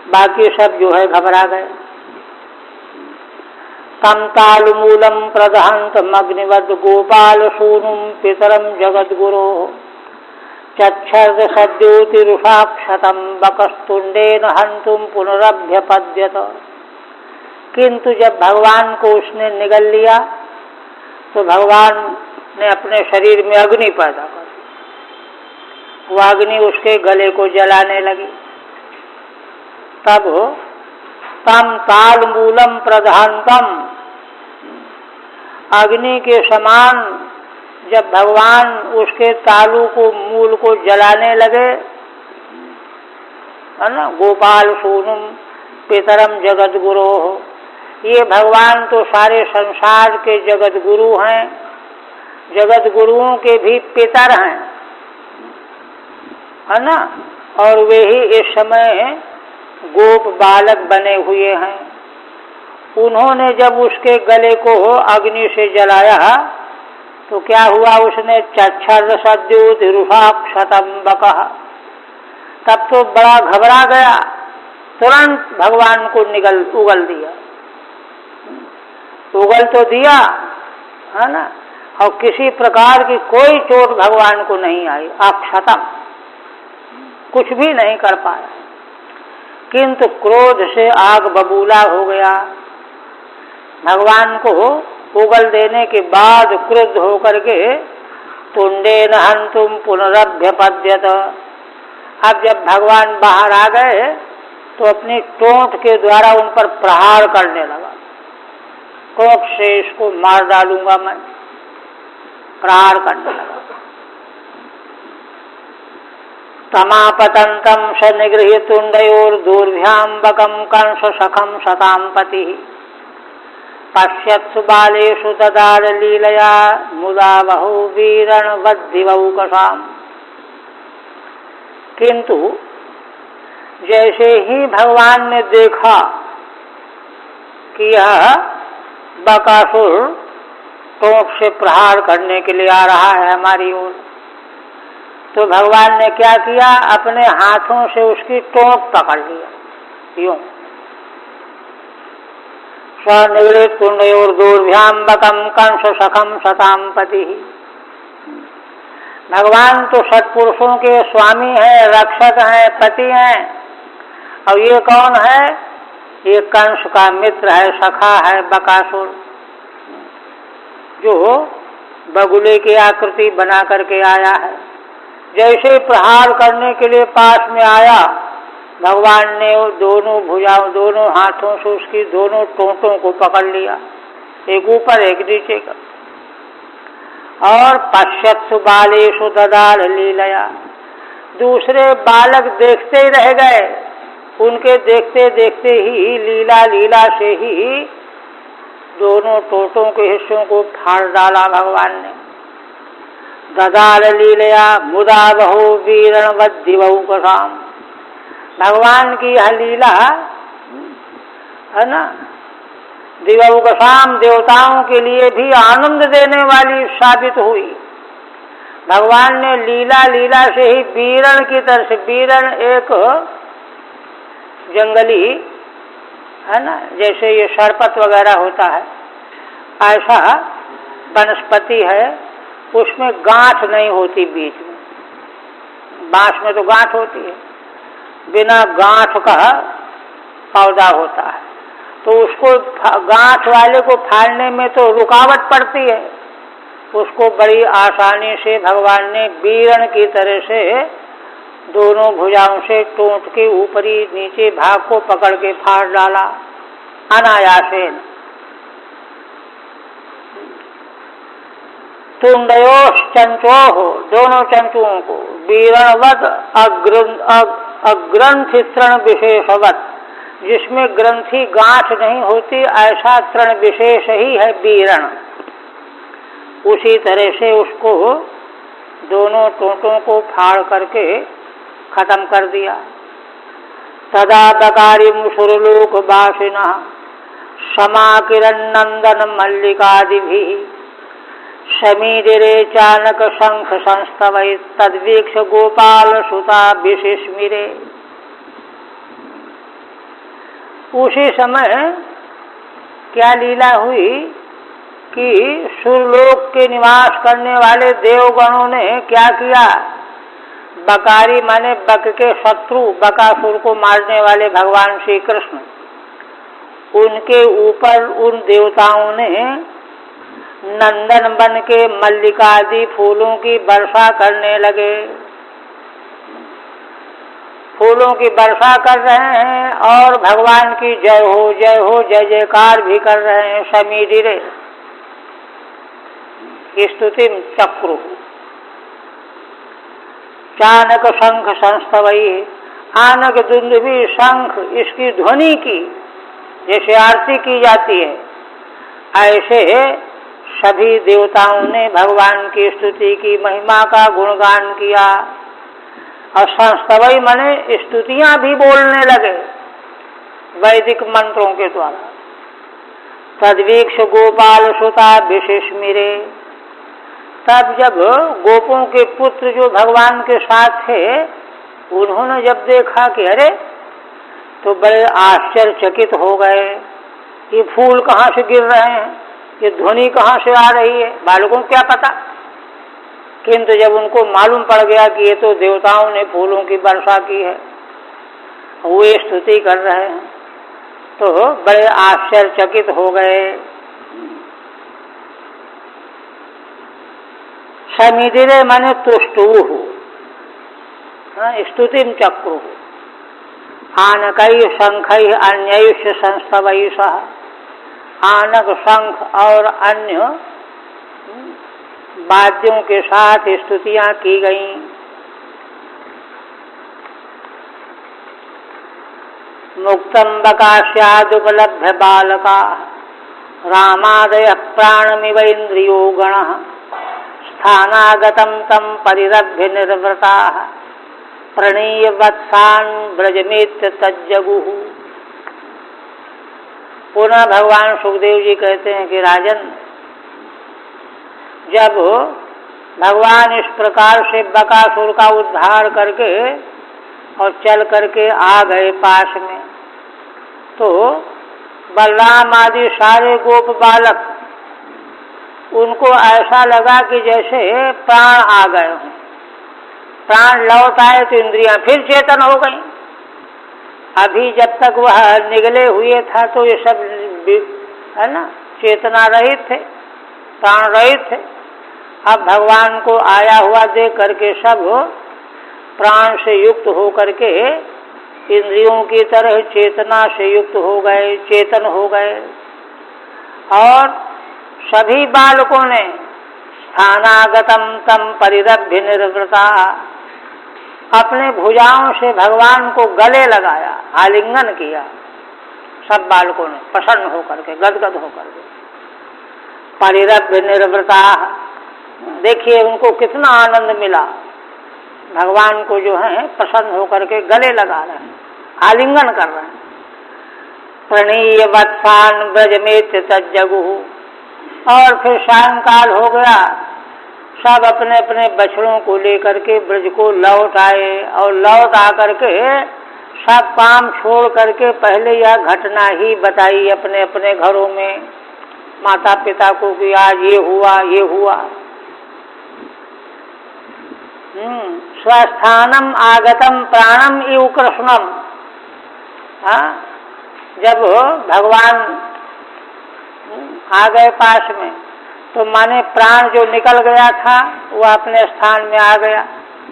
बाकी सब जो है घबरा गए। तम तालमूलम प्रदहंतमग्निवद गोपाल सूनुम पितरम जगद्गुरो चक्षर्द सद्योतिरुषाक्षतम बकस्तुंडेन हंतुम पुनरभ्यपद्यत। किंतु जब भगवान को उसने निगल लिया तो भगवान ने अपने शरीर में अग्नि पैदा कर दी, वह अग्नि उसके गले को जलाने लगी। तब तम ताल मूलम प्रधानतम, अग्नि के समान जब भगवान उसके तालू को मूल को जलाने लगे, है ना, गोपाल सूनुम पितरम जगत गुरो, ये भगवान तो सारे संसार के जगत गुरु हैं, जगत गुरुओं के भी पितर हैं, है ना, और वे ही इस समय गोप बालक बने हुए हैं। उन्होंने जब उसके गले को अग्नि से जलाया तो क्या हुआ, उसने चक्षर सद्योतिरुषाक्षतम बकः, तब तो बड़ा घबरा गया, तुरंत भगवान को उगल दिया, उगल तो दिया, है ना, और किसी प्रकार की कोई चोट भगवान को नहीं आई, अक्षतम, कुछ भी नहीं कर पाया। किंतु क्रोध से आग बबूला हो गया। भगवान को उगल देने के बाद क्रुद्ध होकर के तुंडेन हंतुम पुनरभ्यपद्यत, अब जब भगवान बाहर आ गए तो अपनी टोंट के द्वारा उन पर प्रहार करने लगा, कोप से इसको मार डालूंगा मैं, प्रहार करने लगा। तमापतंतम स निगृह्य तुंडयोर दूर्भ्याम बकम कंस सखम सताम पति पश्यत्सु बालेषु ददार लीलया मुदा बहु वीरण वद्दिवौकसाम। किंतु जैसे ही भगवान ने देखा कि यह बकासुर टोंट से प्रहार करने के लिए आ रहा है हमारी ओर, तो भगवान ने क्या किया, अपने हाथों से उसकी टोंट पकड़ लिया, यूं, स्वनिवृत्त कुंडयोर्दूर्भ्याम्बकम कंस सखम सताम पति। भगवान तो सत्पुरुषों के स्वामी हैं, रक्षक हैं, पति हैं। और ये कौन है? ये कंस का मित्र है, सखा है, बकासुर, जो बगुले की आकृति बना करके आया है। जैसे प्रहार करने के लिए पास में आया, भगवान ने दोनों भुजाओं, दोनों हाथों से उसकी दोनों टोंटों को पकड़ लिया, एक ऊपर एक नीचे का। और पश्यत्सु बालेषु ददाल लीलया, दूसरे बालक देखते ही रह गए। उनके देखते देखते ही लीला लीला से ही दोनों टोटों के हिस्सों को फाड़ डाला भगवान ने। ददाल लीलया मुदा बहो वीरण दिवऊ कसाम। भगवान की यह लीला है ना, दिवऊ कसाम देवताओं के लिए भी आनंद देने वाली साबित हुई। भगवान ने लीला लीला से ही वीरण की तरह से, वीरण एक जंगली है ना, जैसे ये सरपत वगैरह होता है, ऐसा वनस्पति है, उसमें गांठ नहीं होती बीच में। बांस में तो गांठ होती है, बिना गांठ का पौधा होता है, तो उसको गांठ वाले को फाड़ने में तो रुकावट पड़ती है। उसको बड़ी आसानी से भगवान ने वीरण की तरह से दोनों भुजाओं से टोंट के ऊपरी नीचे भाग को पकड़ के फाड़ डाला अनायासेन। तुंडयोश चंचोह, दोनों चंचुओं को वीरणवत अग्रंथि तृण विशेषवत, जिसमें ग्रंथि गांठ नहीं होती ऐसा तृण विशेष ही है वीरण, उसी तरह से उसको दोनों टोंटों को फाड़ करके खत्म कर दिया। तदा बकारी मुसुरलोक वासिनः समाकिरण नंदन मल्लिकादिभि समीरे चानक शंख संस्तवै तद्वीक्ष गोपाल सुता विशिस्मिरे। उसी समय क्या लीला हुई कि सुरलोक के निवास करने वाले देवगणों ने क्या किया? बकारी माने बक के शत्रु बकासुर को मारने वाले भगवान श्री कृष्ण, उनके ऊपर उन देवताओं ने नंदन बन के मल्लिकादि फूलों की वर्षा करने लगे। फूलों की वर्षा कर रहे हैं और भगवान की जय हो जय हो जय जयकार भी कर रहे हैं। समीडिरे स्तुतिम चक्रु चानक शंख संस्तवई, आनक दुंदुभी शंख इसकी ध्वनि की जैसे आरती की जाती है, ऐसे सभी देवताओं ने भगवान की स्तुति की, महिमा का गुणगान किया। और संस्तवई माने स्तुतियां भी बोलने लगे वैदिक मंत्रों के द्वारा। तद्वीक्ष गोपाल सुता विशिस्मिरे, तब जब गोपों के पुत्र जो भगवान के साथ थे, उन्होंने जब देखा कि अरे, तो बड़े आश्चर्यचकित हो गए। ये फूल कहाँ से गिर रहे हैं, ये ध्वनि कहाँ से आ रही है, बालकों को क्या पता। किंतु जब उनको मालूम पड़ गया कि ये तो देवताओं ने फूलों की वर्षा की है, वे स्तुति कर रहे हैं, तो बड़े आश्चर्यचकित हो गए। समीदिरे माने तुष्टुः, स्तुतिम चक्रु आनकई शंखई अन्यैष संस्तवई सह, आनक शंख और अन्य वाद्यों के साथ स्तुतियां की गईं। मुक्तम बकास्यादुपलभ्य बालका रामादय प्राणमिवैन्द्रियो गणः स्थानागतं तं परिरभ्य निर्वृताः प्रणीय वत्सान् ब्रजमेत्य तज्जगुः। पुनः भगवान सुखदेव जी कहते हैं कि राजन, जब भगवान इस प्रकार से बकासुर का उद्धार करके और चल करके आ गए पास में, तो बलराम आदि सारे गोप बालक, उनको ऐसा लगा कि जैसे प्राण आ गए हों। प्राण लौट आए तो इंद्रियां फिर चेतन हो गई। अभी जब तक वह निगले हुए था तो ये सब है ना, चेतना रहित थे, प्राण रहित थे। अब भगवान को आया हुआ देख करके सब प्राण से युक्त हो करके इंद्रियों की तरह चेतना से युक्त हो गए, चेतन हो गए। और सभी बालकों ने स्थानागतम तम परिरभ्य निर्वृता, अपने भुजाओं से भगवान को गले लगाया, आलिंगन किया। सब बालकों ने प्रसन्न होकर के, गदगद होकर के। परिरभ्य निर्वृता, देखिए उनको कितना आनंद मिला। भगवान को जो है प्रसन्न होकर के गले लगा रहे हैं, आलिंगन कर रहे हैं। प्रणीय वत्सान ब्रजमेत तज्जगु, और फिर सायंकाल हो गया, सब अपने अपने बछड़ों को लेकर के ब्रज को लौट आए। और लौट आकर के सब काम छोड़ करके पहले यह घटना ही बताई अपने अपने घरों में माता पिता को कि आज ये हुआ, ये हुआ। स्वस्थानम आगतम प्राणम इव कृष्णम। जब भगवान आ गए पास में तो माने प्राण जो निकल गया था वह अपने स्थान में आ गया,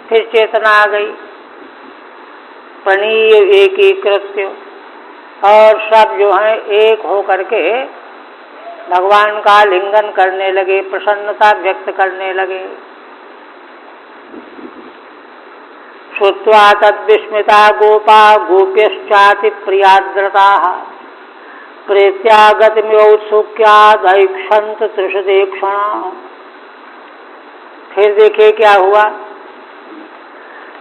फिर चेतना आ गई। प्रणीय एकीकृत्य, और सब जो है एक हो करके भगवान का लिंगन करने लगे, प्रसन्नता व्यक्त करने लगे। श्रुत्वा तद्विस्मिता गोपा गोप्यश्चाति प्रियाद्रता प्रेत्यागतमिवोत्सुक्यादैक्षन्त त्रिशदेक्षणा। फिर देखिए क्या हुआ।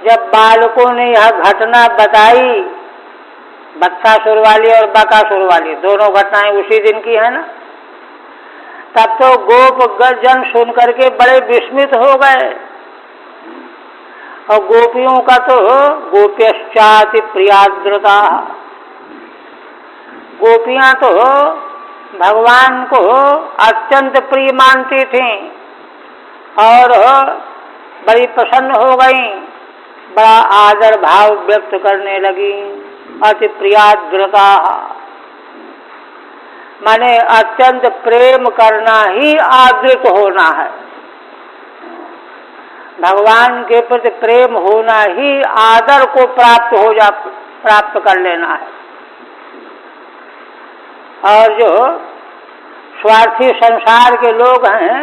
जब बालकों ने यह घटना बताई, बत्सासुर वाली और बकासुर वाली, दोनों घटनाएं उसी दिन की है ना, तब तो गोप जन सुन करके बड़े विस्मित हो गए। और गोपियों का तो गोप्यश्चाति प्रियाद्रता, गोपियां तो भगवान को अत्यंत प्रिय मानती थीं और बड़ी प्रसन्न हो गईं, बड़ा आदर भाव व्यक्त करने लगी। अति प्रियाद्रता माने अत्यंत प्रेम करना ही आदृत होना है। भगवान के प्रति प्रेम होना ही आदर को प्राप्त कर लेना है। और जो स्वार्थी संसार के लोग हैं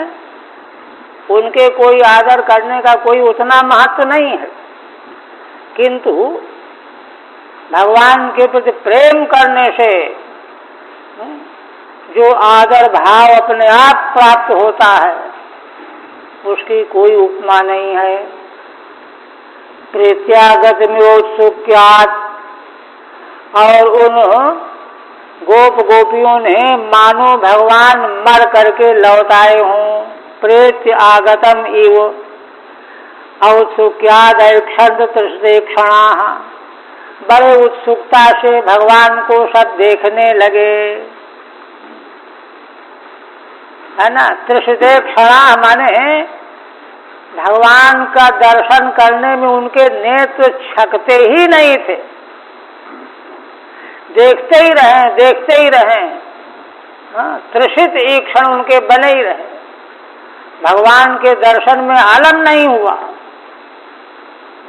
उनके कोई आदर करने का कोई उतना महत्व नहीं है, किंतु भगवान के प्रति प्रेम करने से जो आदर भाव अपने आप प्राप्त होता है उसकी कोई उपमा नहीं है। प्रेत्यागतमिवोत्सुक्यात्, और उन गोप गोपियों ने मानो भगवान मर करके लौट आए हों। प्रेत्य आगतम इव औत्सुक्यादैक्षन्त त्रिशदेक्षणा, बड़े उत्सुकता से भगवान को सब देखने लगे, है ना। त्रिशदेक्षणा माने भगवान का दर्शन करने में उनके नेत्र छकते ही नहीं थे, देखते ही रहे, देखते ही रहे। त्रिषित ईक्षण उनके बने ही रहे, भगवान के दर्शन में आलम नहीं हुआ।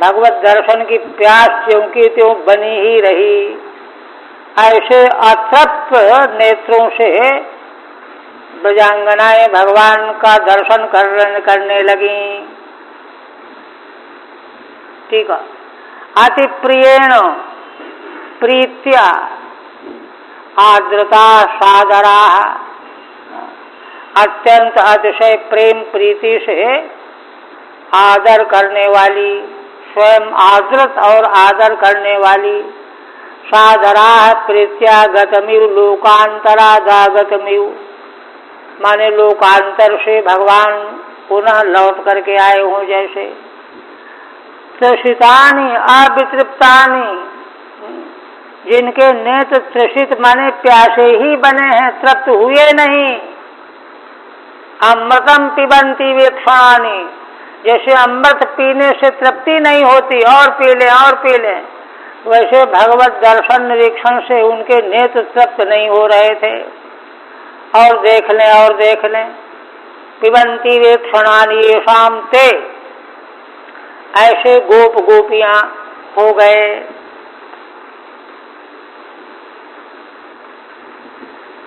भगवत दर्शन की प्यास ज्यों की त्यों बनी ही रही। ऐसे अतृप्त नेत्रों से ब्रजांगनाएं भगवान का दर्शन करने लगी। ठीक है। अति प्रियेण प्रीत्या आर्द्रता सादरा, अत्यंत अतिशय प्रेम प्रीति से आदर करने वाली, स्वयं आदृत और आदर करने वाली। सादरा प्रीत्या गतमिव लोकांतरादागतमिव, माने लोकांतर से भगवान पुनः लौट करके आए हों जैसे। तृषितानि अवितृप्तानि, जिनके नेत्र तृषित माने प्यासे ही बने हैं, तृप्त हुए नहीं। अमृतम पिबंती वीक्षाणी, जैसे अमृत पीने से तृप्ति नहीं होती, और पी ले और पी ले, वैसे भगवत दर्शन निरीक्षण से उनके नेत्र तृप्त नहीं हो रहे थे। और देख लें और देख लें। पिबंती वीक्षणानि येषाम ते, ऐसे गोप गोपियां हो गए।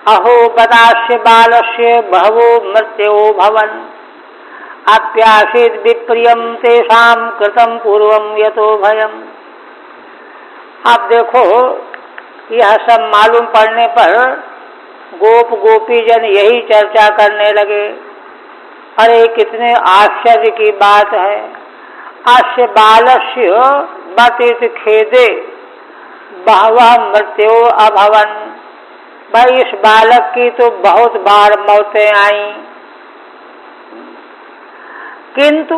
अहो बदास्य बालस्य बहवो मृत्यो भवन, अप्यासीद विप्रियम तेषाम कृतम पूर्वम यतो भयम। आप देखो, यह सब मालूम पड़ने पर गोप गोपीजन यही चर्चा करने लगे, अरे कितने आश्चर्य की बात है। अस्य बालस्य बतित खेदे बहवः मृत्यो अभवन, भाई इस बालक की तो बहुत बार मौतें आई, किंतु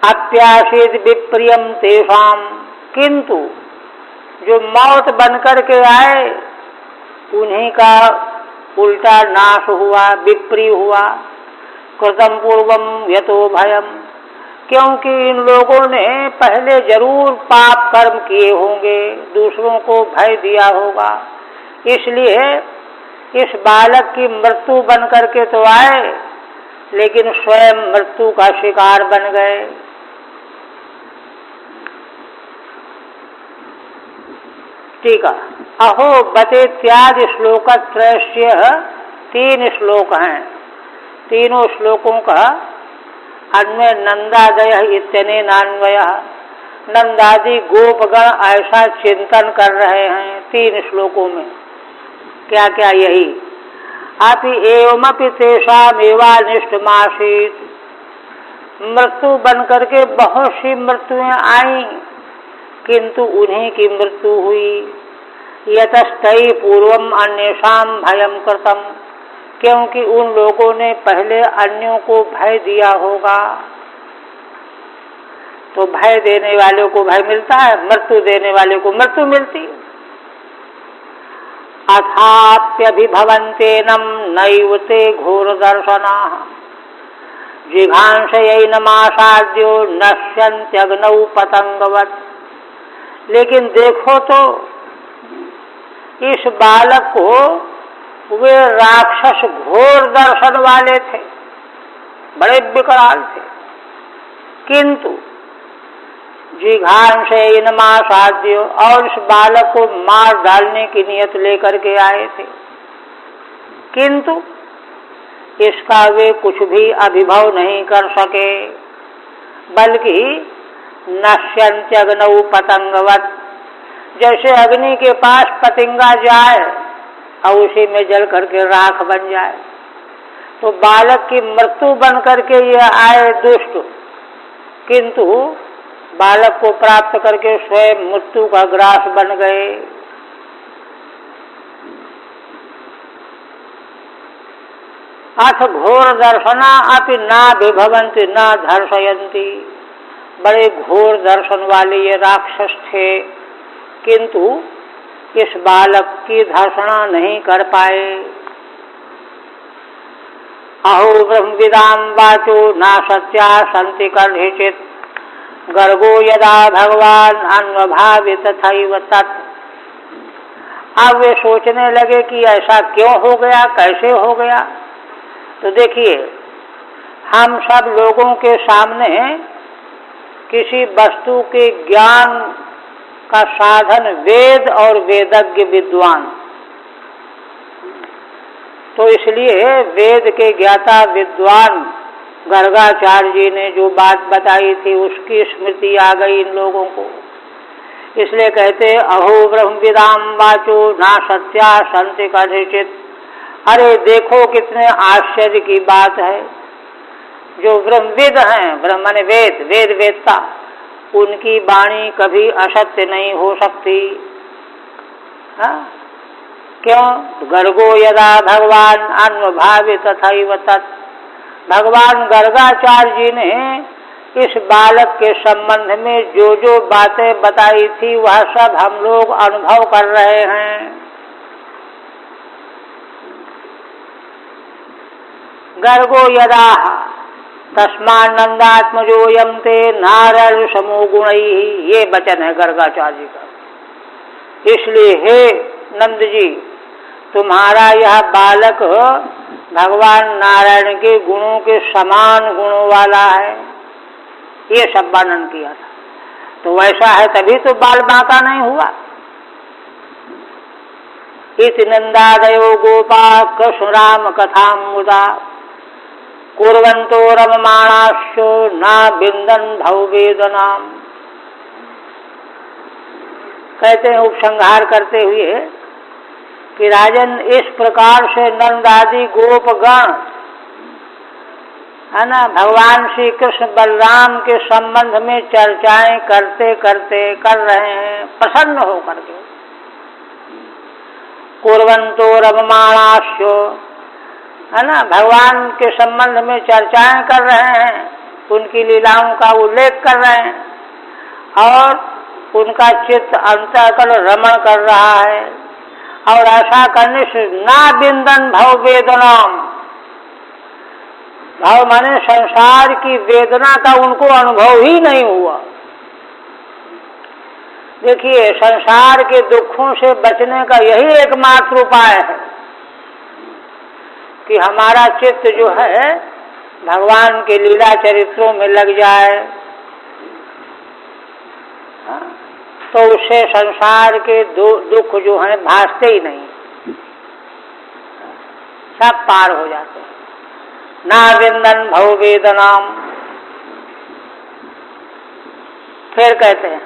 अप्यासीद विप्रियम तेषाम, किंतु जो मौत बनकर के आए उन्हीं का उल्टा नाश हुआ, विप्री हुआ। कृतम पूर्वम यतो भयम, क्योंकि इन लोगों ने पहले जरूर पाप कर्म किए होंगे, दूसरों को भय दिया होगा, इसलिए इस बालक की मृत्यु बन करके तो आए, लेकिन स्वयं मृत्यु का शिकार बन गए। ठीक है। अहो बते त्याग श्लोकत्रयस्य, 3 श्लोक हैं। तीनों श्लोकों का अन्वय नंदादय इत्यनेनान्वय। नंदादि गोपगण ऐसा चिंतन कर रहे हैं 3 श्लोकों में। क्या क्या? यही अपि एवमपि तेषामेवानिष्टमासीत्, मृत्यु बन करके बहुत सी मृत्युएं आई, किंतु उन्हीं की मृत्यु हुई। यतस्तै पूर्वम अन्येषाम भयम कृतम, क्योंकि उन लोगों ने पहले अन्यों को भय दिया होगा। तो भय देने वाले को भय मिलता है, मृत्यु देने वाले को मृत्यु मिलती। अथाप्यभिभवन्तेनम नैव ते घोर दर्शनाः, जिघांसयैनमासाद्यो नश्यन्त्यग्नौ पतंगवत्। लेकिन देखो तो इस बालक को वे राक्षस घोर दर्शन वाले थे, बड़े विकराल थे, किंतु जिघांसयैनमासाद्यो, और इस बालक को मार डालने की नियत लेकर के आए थे, किंतु इसका वे कुछ भी अभिभव नहीं कर सके, बल्कि नश्यन्त्यग्नौ पतंगवत्, जैसे अग्नि के पास पतंगा जाए और उसी में जल करके राख बन जाए। तो बालक की मृत्यु बन करके ये आए दुष्ट, किंतु बालक को प्राप्त करके स्वयं मृत्यु का ग्रास बन गए। अथ घोर दर्शना अपि ना विभवन्ति न धर्षयन्ति, बड़े घोर दर्शन वाले ये राक्षस थे, किंतु इस बालक की धर्षणा नहीं कर पाए। अहो ब्रह्मविदाम वाचो न सत्या सन्ति कर्हिचित्, गर्गो यदा भगवान अन्वभावि तथैव तत्। अब वे सोचने लगे कि ऐसा क्यों हो गया, कैसे हो गया। तो देखिए, हम सब लोगों के सामने किसी वस्तु के ज्ञान का साधन वेद और वेदज्ञ विद्वान, तो इसलिए वेद के ज्ञाता विद्वान गर्गाचार्य जी ने जो बात बताई थी उसकी स्मृति आ गई इन लोगों को। इसलिए कहते अहो ब्रह्मविदाम वाचो ना सत्या सन्ति कर्हिचित्। अरे देखो कितने आश्चर्य की बात है, जो ब्रह्मविद हैं, ब्रह्म माने वेद, वेद वेदता, उनकी वाणी कभी असत्य नहीं हो सकती। हाँ? क्यों? गर्गो यदा भगवान अन्वभावि तथैव तत्। भगवान गर्गाचार्य जी ने इस बालक के संबंध में जो जो बातें बताई थी वह सब हम लोग अनुभव कर रहे हैं। गर्गो यदा तस्मान्नंदात्मजोयम ते नारायण समो गुणैः, ये वचन है गर्गाचार्य जी का। इसलिए हे नंद जी, तुम्हारा यह बालक भगवान नारायण के गुणों के समान गुणों वाला है, ये सब वर्णन किया था। तो वैसा है तभी तो बाल बांका नहीं हुआ। इति नंदादयो गोपा कृष्ण राम कथा मुदा कुर्वन्तो रममाणाश्चो न बिंदन भववेदनाम। कहते हैं उपसंहार करते हुए कि राजन, इस प्रकार से नंद आदि गोपगण है ना, भगवान श्री कृष्ण बलराम के संबंध में चर्चाएं करते करते कर रहे हैं प्रसन्न होकर के। कुर्वन्तो रममाणाश्चो, है ना, भगवान के संबंध में चर्चाएं कर रहे हैं, उनकी लीलाओं का उल्लेख कर रहे हैं और उनका चित्त अंतःकरण रमण कर रहा है। और ऐसा करने से ना बिंदन भव वेदनाम, भाव माने संसार की वेदना का उनको अनुभव ही नहीं हुआ। देखिए, संसार के दुखों से बचने का यही एकमात्र उपाय है कि हमारा चित्त जो है भगवान के लीला चरित्रों में लग जाए, तो उससे संसार के दुख जो हैं भासते ही नहीं, सब पार हो जाते हैं। ना विंदन भव वेदनाम। फिर कहते हैं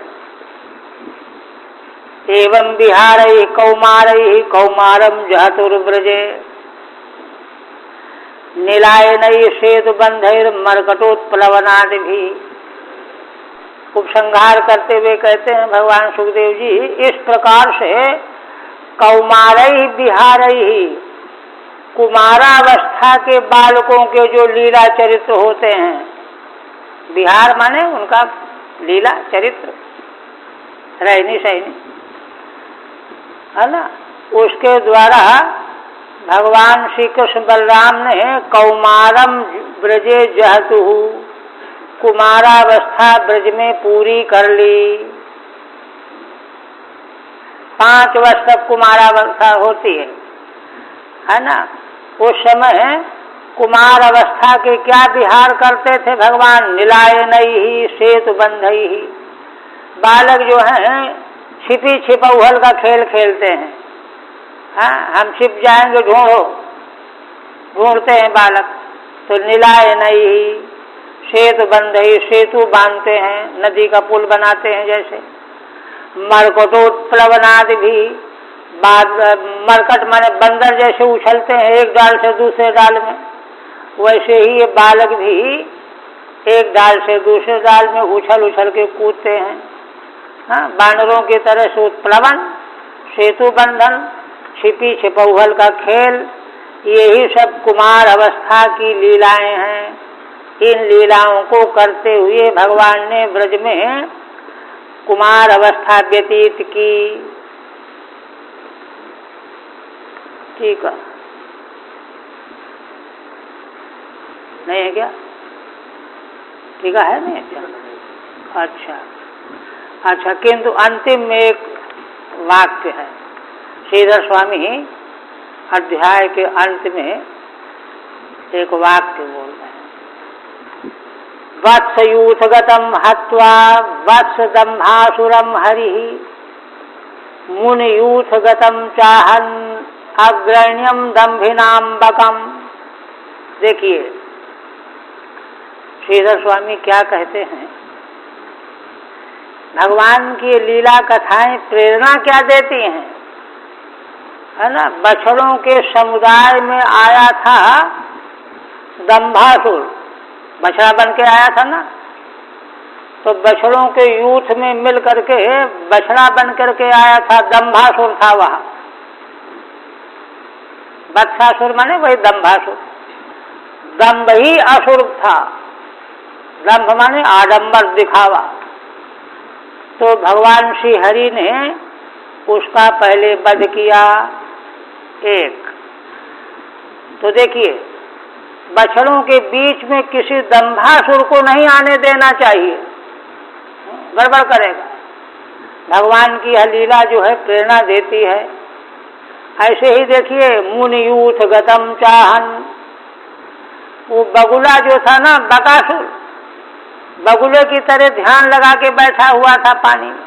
एवं विहारैः कौमारैः कौमारम जहतुर्व्रजे नीलायनैः सेतुबन्धैर्मर्कटोत्प्लवनादिभिः। उपसंहार करते हुए कहते हैं भगवान सुखदेव जी, इस प्रकार से कौमारैः विहारैः, कुमारावस्था के बालकों के जो लीला चरित्र होते हैं, विहार माने उनका लीला चरित्र, रहनी सहनी, है ना, उसके द्वारा भगवान श्री कृष्ण बलराम ने कौमारम ब्रजे जहतु, कुमारावस्था ब्रज में पूरी कर ली। 5 वर्ष तक कुमारावस्था होती है ना। उस समय कुमार अवस्था के क्या विहार करते थे भगवान? नीलायनैः सेतुबन्धैः, बालक जो हैं छिपी छिपौहल का खेल खेलते हैं। हाँ, हम छिप जाएंगे, ढूंढो, ढूंढते हैं बालक। तो नीलायनैः सेतुबन्धैः, सेतु बांधते हैं, नदी का पुल बनाते हैं जैसे। मर्कटोत्प्लवनादि भी, मरकट माने बंदर जैसे उछलते हैं एक डाल से दूसरे डाल में, वैसे ही ये बालक भी एक डाल से दूसरे डाल में उछल उछल के कूदते हैं। हाँ, बानरों की तरह से उत्प्लवन, सेतु बंधन, छिपी छिपौहल का खेल, यही सब कुमार अवस्था की लीलाएं हैं। इन लीलाओं को करते हुए भगवान ने ब्रज में कुमार अवस्था व्यतीत की। ठीक है, नहीं है क्या? ठीक है नहीं? अच्छा अच्छा, किंतु अंतिम में एक वाक्य है। श्रीधर स्वामी अध्याय के अंत में एक वाक्य बोल रहे हैं, वत्सयूथगतम हत्वा वत्सदम्भासुरम हरिः मुनियूथगतम चाहन अग्रण्यम दम्भिनाम्बकम। देखिए श्रीधर स्वामी क्या कहते हैं, भगवान की लीला कथाएं प्रेरणा क्या देती हैं, है ना। बछड़ों के समुदाय में आया था दंभासुर, बछड़ा बन के आया था ना, तो बछड़ों के यूथ में मिल करके बछड़ा बन करके आया था, दंभासुर था वहाँ। वत्सासुर माने वही दंभासुर, दंभ ही असुर था, दंभ माने आडंबर, दिखावा। तो भगवान श्री हरि ने उसका पहले वध किया एक। तो देखिए, बछड़ों के बीच में किसी दंभासुर को नहीं आने देना चाहिए, गड़बड़ करेगा। भगवान की यह लीला जो है प्रेरणा देती है। ऐसे ही देखिए, मुनियूथ गतम चाहन, वो बगुला जो था ना, बकासुर, बगुले की तरह ध्यान लगा के बैठा हुआ था पानी में।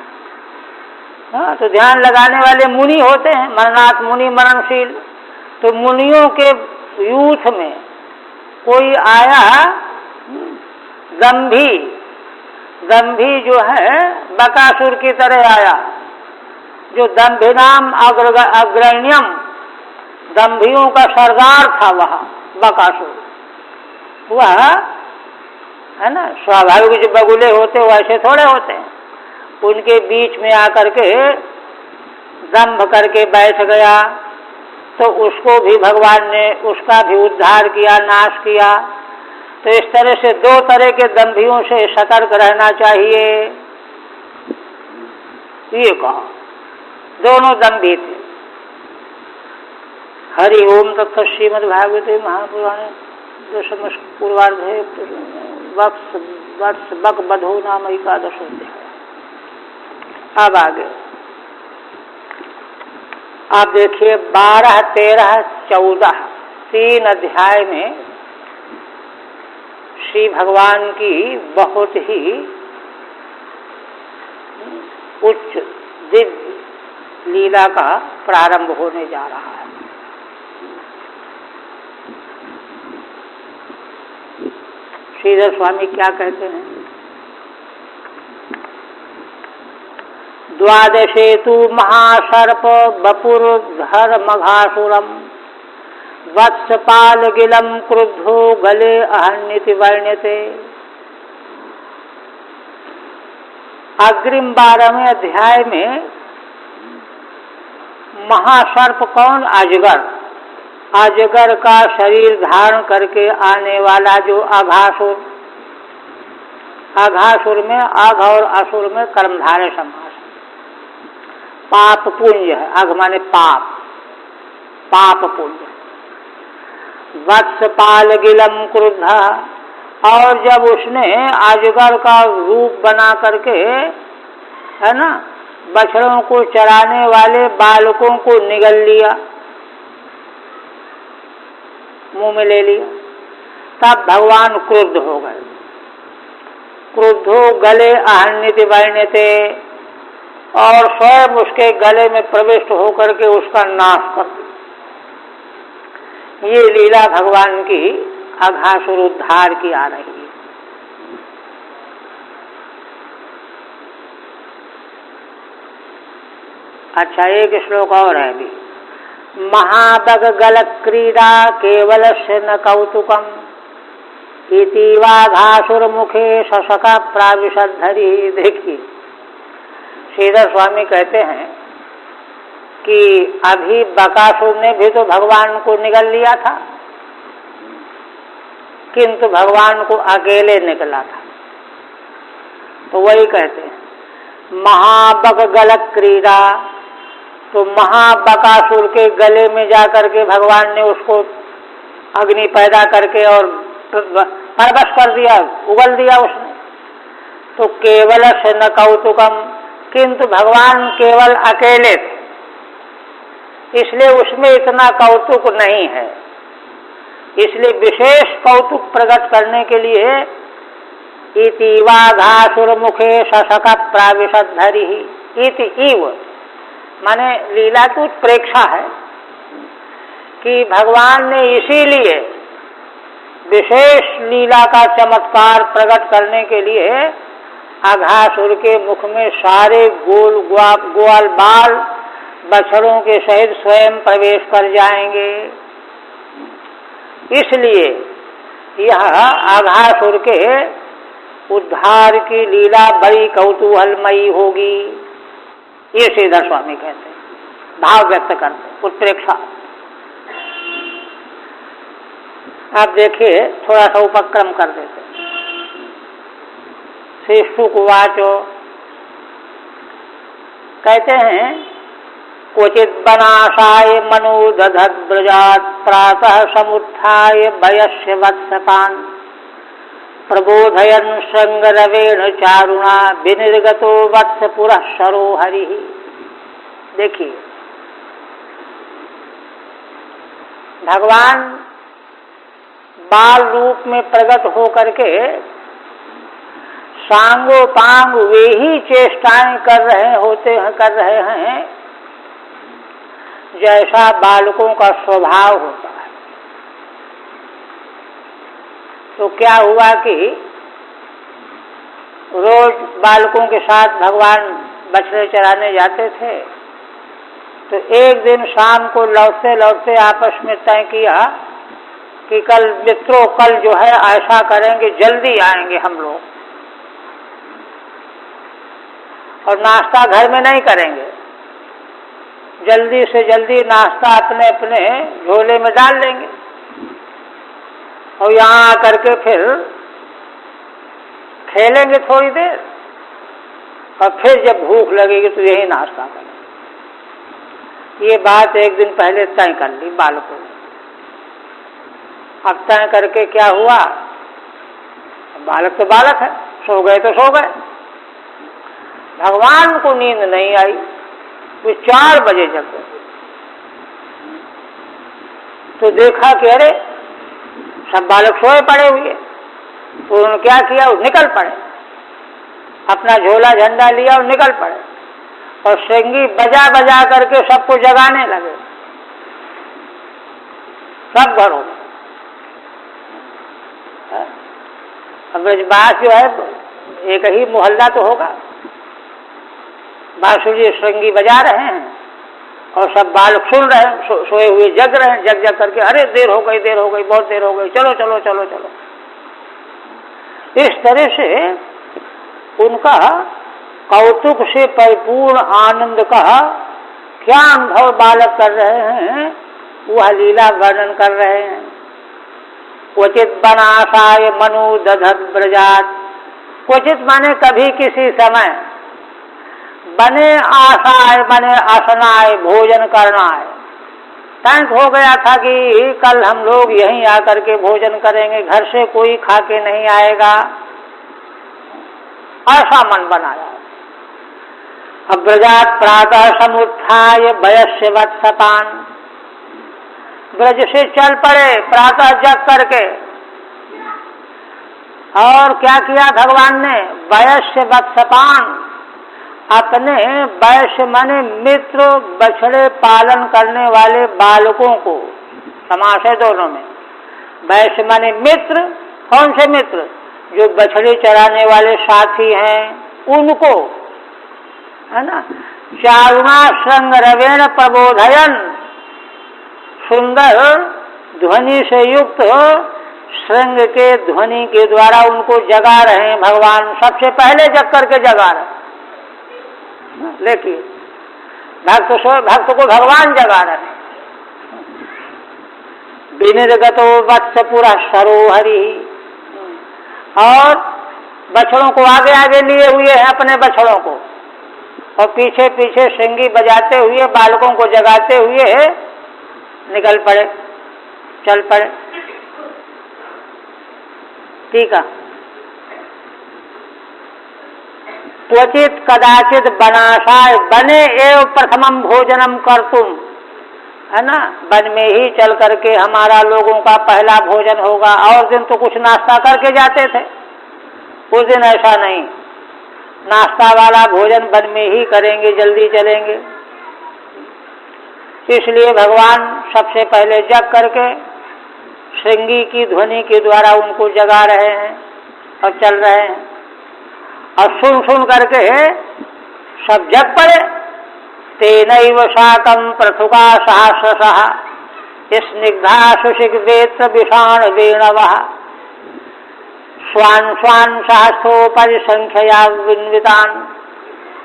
हाँ, तो ध्यान लगाने वाले मुनि होते हैं, मरनाथ मुनि, मरणशील। तो मुनियों के यूथ में कोई आया दंभी, दंभी जो है बकासुर की तरह आया, जो दंभिनाम अग्रण्यम, दंभियों का सरदार था वह बकासुर। वह है ना, स्वाभाविक जो बगुले होते वैसे थोड़े होते हैं, उनके बीच में आकर के दंभ करके बैठ गया। तो उसको भी भगवान ने, उसका भी उद्धार किया, नाश किया। तो इस तरह से दो तरह के दंभियों से सतर्क रहना चाहिए, ये कहा। दोनों दंभी थे। हरि ओम तत्सत। श्रीमद्भागवते महापुराणे दशम पूर्वार्धे वर्ष बक बधो नाम एकादश अध्याय। अब आगे आप देखिए 12, 13, 14 तीन अध्याय में श्री भगवान की बहुत ही उच्च दिव्य लीला का प्रारंभ होने जा रहा है। श्रीधर स्वामी क्या कहते हैं? द्वादशे तु महासर्प वपुर्धर मघासुरम वत्सपाल गिलम क्रुद्धो गले अहन्यति वर्ण्यते। अग्रिम 12वें अध्याय में महासर्प कौन? अजगर। अजगर का शरीर धारण करके आने वाला जो अघासुर, अघासुर में अघ और असुर में कर्मधारय समास, पाप पुंज है। अघ माने पाप, पाप पुंज। वत्सपाल गिलम क्रुद्ध, और जब उसने अजगर का रूप बना करके, है ना, बछड़ों को चराने वाले बालकों को निगल लिया, मुंह में ले लिया, तब भगवान क्रुद्ध हो गए। क्रुद्धो गले अहन्यति वर्ण्यते, और स्वयं उसके गले में प्रविष्ट होकर के उसका नाश कर दिया। ये लीला भगवान की अघासुर उद्धार की आ रही है। अच्छा, एक श्लोक और है भी। महाबग गल क्रीड़ा केवलस्य न कौतुकम इति वाघासुर मुखे शशका प्राविशद्धरि। देखिए, श्रीधर स्वामी कहते हैं कि अभी बकासुर ने भी तो भगवान को निगल लिया था, किंतु भगवान को अकेले निकला था। तो वही कहते हैं महाबग गल क्रीड़ा। तो महाबकासुर के गले में जाकर के भगवान ने उसको अग्नि पैदा करके और परवश कर दिया, उगल दिया उसने। तो केवल से न कौतुकम, किंतु भगवान केवल अकेले थे, इसलिए उसमें इतना कौतुक नहीं है। इसलिए विशेष कौतुक प्रकट करने के लिए इति वाघासुर मुखे शशक प्राविशद्धरि। इति इव माने लीला की उत्प्रेक्षा है कि भगवान ने इसीलिए विशेष लीला का चमत्कार प्रकट करने के लिए अघासुर के मुख में सारे ग्वाल बाल बछड़ों के सहित स्वयं प्रवेश कर जाएंगे। इसलिए यह अघासुर के उद्धार की लीला बड़ी कौतूहलमयी होगी, ये श्रीधर स्वामी कहते हैं, भाव व्यक्त करते, उत्प्रेक्षा। आप देखिए, थोड़ा सा उपक्रम कर देते। श्री शुकवाचो कहते हैं क्वचित बनाशाय मनो दधत ब्रजात प्रातः समुत्थाय वयस्य वत्सपान प्रबोधयन् श्रृंगरवेण चारुणा विनिर्गतो वत्स पुरः सरो हरि। देखिए भगवान बाल रूप में प्रकट होकर के सांगोपांग वे ही चेष्टाएं कर रहे हैं जैसा बालकों का स्वभाव होता है। तो क्या हुआ कि रोज बालकों के साथ भगवान बछड़े चराने जाते थे। तो एक दिन शाम को लौटते लौटते आपस में तय किया कि कल मित्रों कल जो है ऐसा करेंगे, जल्दी आएंगे हम लोग और नाश्ता घर में नहीं करेंगे, जल्दी से जल्दी नाश्ता अपने अपने झोले में डाल लेंगे और यहाँ आकर के फिर खेलेंगे थोड़ी देर और फिर जब भूख लगेगी तो यही नाश्ता करेंगे। ये बात एक दिन पहले तय कर ली बालकों ने। अब तय करके क्या हुआ, बालक तो बालक है, सो गए तो सो गए। भगवान को नींद नहीं आई, वो 4 बजे जग गए। तो देखा कि अरे सब बालक सोए पड़े हुए। तो उन्होंने क्या किया, निकल पड़े, अपना झोला झंडा लिया और निकल पड़े और श्रृंगी बजा बजा करके सबको जगाने लगे, सब घरों में। अब ब्रजवास जो है एक ही मोहल्ला तो होगा, बांसुरी श्रृंगी बजा रहे हैं और सब बालक सुन रहे हैं, सोए हुए जग रहे हैं, जग जग करके अरे देर हो गई, बहुत देर हो गई, चलो चलो चलो चलो। इस तरह से उनका कौतुक से परिपूर्ण आनंद का क्या अनुभव बालक कर रहे हैं, वह लीला वर्णन कर रहे हैं। क्वचित बनाशाय मनु दधत ब्रजात, क्वचित माने कभी किसी समय, बने आशाय बने असनाय भोजन करना है। तय हो गया था कि कल हम लोग यहीं आकर के भोजन करेंगे, घर से कोई खा के नहीं आएगा, ऐसा मन बनाया। अब ब्रजात प्रातः समुत्थाय वयस्य वत्सपान, ब्रज से चल पड़े प्रातः जग करके। और क्या किया भगवान ने, वयस्य वत्सपान, अपने वैश्य माने मित्र बछड़े पालन करने वाले बालकों को, समास है दोनों में। वैश्य माने मित्र, कौन से मित्र, जो बछड़े चराने वाले साथी हैं उनको, है ना। चारुणा श्रृंग रवेण प्रबोधयन, सुंदर ध्वनि से युक्त श्रृंग के ध्वनि के द्वारा उनको जगा रहे हैं भगवान। सबसे पहले जग करके जगा रहे हैं, लेकिन भक्त को भगवान जगा रहे हैं। विनिर्गतो वत्स पुरः सरो हरि, और बछड़ों को आगे आगे लिए हुए हैं अपने बछड़ों को, और पीछे पीछे श्रृंगी बजाते हुए बालकों को जगाते हुए निकल पड़े, चल पड़े। ठीक है। क्वचित कदाचित बनाशाय, बने एव प्रथमम भोजनम कर्तुम, है ना। वन में ही चल करके हमारा लोगों का पहला भोजन होगा। और दिन तो कुछ नाश्ता करके जाते थे, उस दिन ऐसा नहीं, नाश्ता वाला भोजन वन में ही करेंगे, जल्दी चलेंगे। इसलिए भगवान सबसे पहले जग करके श्रृंगी की ध्वनि के द्वारा उनको जगा रहे हैं और चल रहे हैं। और सुन सुन करके सब जग पड़े। तेनैव साकं पृथुका सहस्रशः स्निग्धा सुशिग्वेत्र विषाण वेणवः स्वान् स्वान् सहस्रोपरि संख्यया विन्वितान्